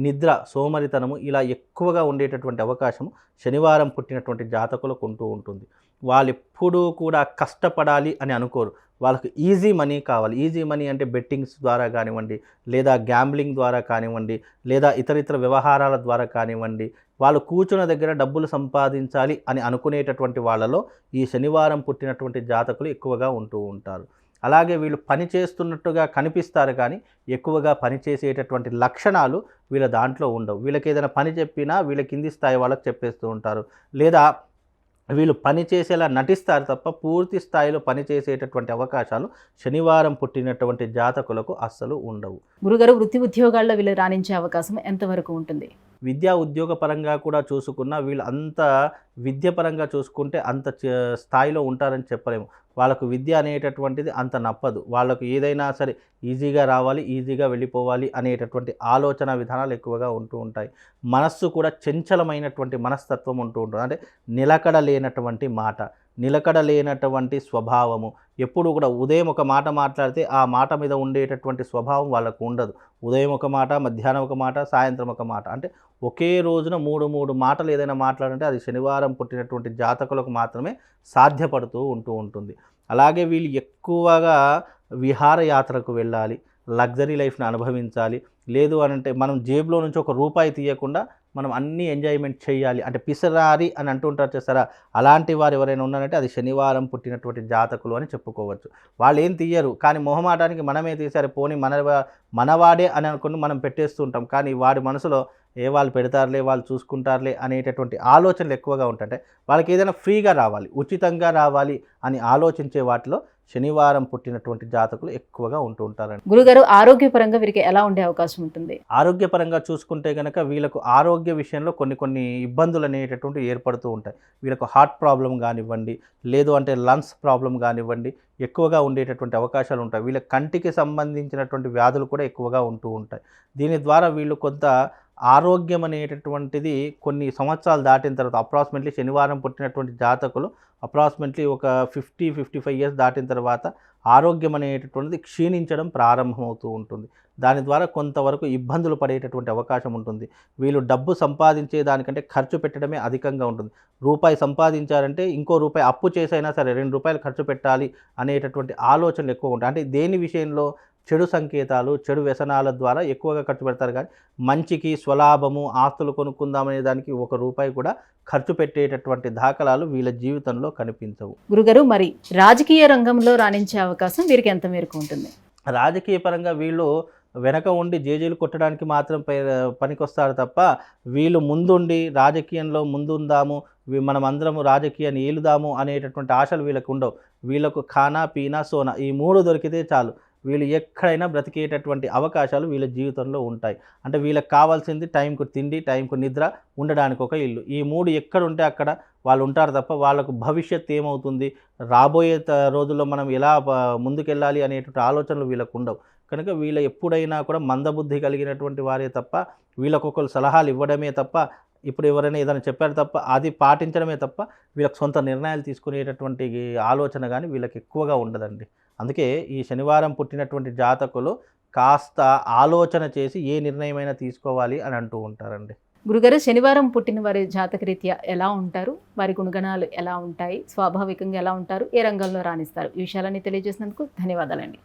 నిద్ర, సోమరితనము ఇలా ఎక్కువగా ఉండేటటువంటి అవకాశం శనివారం పుట్టినటువంటి జాతకులకు ఉంటూ ఉంటుంది. వాళ్ళు ఎప్పుడూ కూడా కష్టపడాలి అని అనుకోరు. వాళ్ళకు ఈజీ మనీ కావాలి. ఈజీ మనీ అంటే బెట్టింగ్స్ ద్వారా కానివ్వండి, లేదా గ్యాంబ్లింగ్ ద్వారా కానివ్వండి, లేదా ఇతర వ్యవహారాల ద్వారా కానివ్వండి, వాళ్ళు కూర్చున్న దగ్గర డబ్బులు సంపాదించాలి అని అనుకునేటటువంటి వాళ్ళలో ఈ శనివారం పుట్టినటువంటి జాతకులు ఎక్కువగా ఉంటూ ఉంటారు. అలాగే వీళ్ళు పని చేస్తున్నట్టుగా కనిపిస్తారు కానీ ఎక్కువగా పని చేసేటటువంటి లక్షణాలు వీళ్ళ దాంట్లో ఉండవు. వీళ్ళకి ఏదైనా పని చెప్పినా వీళ్ళ కింది స్థాయి వాళ్ళకి చెప్పేస్తూ ఉంటారు. లేదా వీళ్ళు పని చేసేలా నటిస్తారు తప్ప పూర్తి స్థాయిలో పని చేసేటటువంటి అవకాశాలు శనివారం పుట్టినటువంటి జాతకులకు అస్సలు ఉండవు. గురుగారు, వృత్తి ఉద్యోగాల్లో వీళ్ళు రాణించే అవకాశం ఎంతవరకు ఉంటుంది? విద్యా ఉద్యోగ పరంగా కూడా చూసుకున్నా వీళ్ళు అంత విద్య పరంగా చూసుకుంటే అంత స్థాయిలో ఉంటారని చెప్పలేము. వాళ్ళకు విద్య అనేటటువంటిది అంత నప్పదు. వాళ్ళకు ఏదైనా సరే ఈజీగా రావాలి, ఈజీగా వెళ్ళిపోవాలి అనేటటువంటి ఆలోచన విధానాలు ఎక్కువగా ఉంటూ ఉంటాయి. మనస్సు కూడా చంచలమైనటువంటి మనస్తత్వం ఉంటూ ఉంటుంది. అంటే నిలకడ లేనటువంటి మాట, నిలకడ లేనటువంటి స్వభావము. ఎప్పుడు కూడా ఉదయం ఒక మాట మాట్లాడితే ఆ మాట మీద ఉండేటటువంటి స్వభావం వాళ్ళకు ఉండదు. ఉదయం ఒక మాట, మధ్యాహ్నం ఒక మాట, సాయంత్రం ఒక మాట. అంటే ఒకే రోజున మూడు మాటలు ఏదైనా మాట్లాడంటే అది శనివారం పుట్టినటువంటి జాతకులకు మాత్రమే సాధ్యపడుతూ ఉంటుంది. అలాగే వీళ్ళు ఎక్కువగా విహారయాత్రకు వెళ్ళాలి, లగ్జరీ లైఫ్ని అనుభవించాలి. లేదు అని అంటే మనం జేబులో నుంచి ఒక రూపాయి తీయకుండా మనం అన్నీ ఎంజాయ్మెంట్ చేయాలి. అంటే పిసరారి అని అంటుంటారు చేస్తారా, అలాంటి వారు ఎవరైనా ఉన్నారంటే అది శనివారం పుట్టినటువంటి జాతకులు అని చెప్పుకోవచ్చు. వాళ్ళు ఏం తీయరు కానీ మొహమాటానికి మనమే తీశారు, పోనీ మనవాడే అని అనుకుని మనం పెట్టేస్తూ ఉంటాం. కానీ వాడి మనసులో వాళ్ళు పెడతారులే, వాళ్ళు చూసుకుంటారులే అనేటటువంటి ఆలోచనలు ఎక్కువగా ఉంటాయి. వాళ్ళకి ఏదైనా ఫ్రీగా రావాలి, ఉచితంగా రావాలి అని ఆలోచించే వాటిలో శనివారం పుట్టినటువంటి జాతకులు ఎక్కువగా ఉంటూ ఉంటారండి. గురుగారు, ఆరోగ్యపరంగా వీరికి ఎలా ఉండే అవకాశం ఉంటుంది? ఆరోగ్యపరంగా చూసుకుంటే కనుక వీళ్ళకు ఆరోగ్య విషయంలో కొన్ని ఇబ్బందులు అనేటటువంటి ఏర్పడుతూ ఉంటాయి. వీళ్ళకు హార్ట్ ప్రాబ్లం కానివ్వండి, లేదు అంటే లంగ్స్ ప్రాబ్లం కానివ్వండి, ఎక్కువగా ఉండేటటువంటి అవకాశాలు ఉంటాయి. వీళ్ళ కంటికి సంబంధించినటువంటి వ్యాధులు కూడా ఎక్కువగా ఉంటూ ఉంటాయి. దీని ద్వారా వీళ్ళు కొంత ఆరోగ్యం అనేటటువంటిది కొన్ని సంవత్సరాలు దాటిన తర్వాత అప్రాక్సిమేట్లీ శనివారం పుట్టినటువంటి జాతకులు అప్రాక్సిమేట్లీ ఒక 50-55 ఇయర్స్ దాటిన తర్వాత ఆరోగ్యం అనేటటువంటిది క్షీణించడం ప్రారంభమవుతూ ఉంటుంది. దాని ద్వారా కొంతవరకు ఇబ్బందులు పడేటటువంటి అవకాశం ఉంటుంది. వీళ్ళు డబ్బు సంపాదించే దానికంటే ఖర్చు పెట్టడమే అధికంగా ఉంటుంది. రూపాయి సంపాదించారంటే ఇంకో రూపాయి అప్పు చేసైనా సరే 2 రూపాయలు ఖర్చు పెట్టాలి అనేటటువంటి ఆలోచనలు ఎక్కువ ఉంటాయి. అంటే దేని విషయంలో చెడు సంకేతాలు, చెడు వ్యసనాల ద్వారా ఎక్కువగా ఖర్చు పెడతారు. కానీ మంచికి, స్వలాభము, ఆస్తులు కొనుక్కుందామనే దానికి 1 రూపాయి కూడా ఖర్చు పెట్టేటటువంటి దాఖలాలు వీళ్ళ జీవితంలో కనిపించవు. గురుగారు, మరి రాజకీయ రంగంలో రాణించే అవకాశం వీరికి ఎంత మేరకు ఉంటుంది? రాజకీయ పరంగా వీళ్ళు వెనక ఉండి జేజేలు కొట్టడానికి మాత్రం పనికొస్తారు తప్ప వీళ్ళు ముందుండి రాజకీయంలో ముందుందాము, మనం అందరము రాజకీయాన్ని ఏలుదాము అనేటటువంటి ఆశలు వీళ్ళకు ఉండవు. వీళ్ళకు ఖానా, పీనా, సోనా ఈ 3 దొరికితే చాలు. వీళ్ళు ఎక్కడైనా బ్రతికేటటువంటి అవకాశాలు వీళ్ళ జీవితంలో ఉంటాయి. అంటే వీళ్ళకి కావాల్సింది టైంకు తిండి, టైంకు నిద్ర, ఉండడానికి ఒక ఇల్లు. ఈ 3 ఎక్కడ ఉంటే అక్కడ వాళ్ళు ఉంటారు తప్ప వాళ్ళకు భవిష్యత్తు ఏమవుతుంది, రాబోయే రోజుల్లో మనం ఎలా ముందుకెళ్ళాలి అనేటువంటి ఆలోచనలు వీళ్ళకు ఉండవు. కనుక వీళ్ళ ఎప్పుడైనా కూడా మందబుద్ధి కలిగినటువంటి వారే తప్ప, వీళ్ళకొకరు సలహాలు ఇవ్వడమే తప్ప, ఇప్పుడు ఎవరైనా ఏదైనా చెప్పారు తప్ప అది పాటించడమే తప్ప వీళ్ళకి సొంత నిర్ణయాలు తీసుకునేటటువంటి ఆలోచన కానీ వీళ్ళకి ఎక్కువగా ఉండదండి. అందుకే ఈ శనివారం పుట్టినటువంటి జాతకులు కాస్త ఆలోచన చేసి ఏ నిర్ణయమైనా తీసుకోవాలి అని అంటూ ఉంటారండి. గురుగారు, శనివారం పుట్టిన వారి జాతకరీత్యా ఎలా ఉంటారు, వారి గుణగణాలు ఎలా ఉంటాయి, స్వాభావికంగా ఎలా ఉంటారు, ఏ రంగంలో రాణిస్తారు, ఈ విషయాలన్నీ తెలియజేసినందుకు ధన్యవాదాలండి.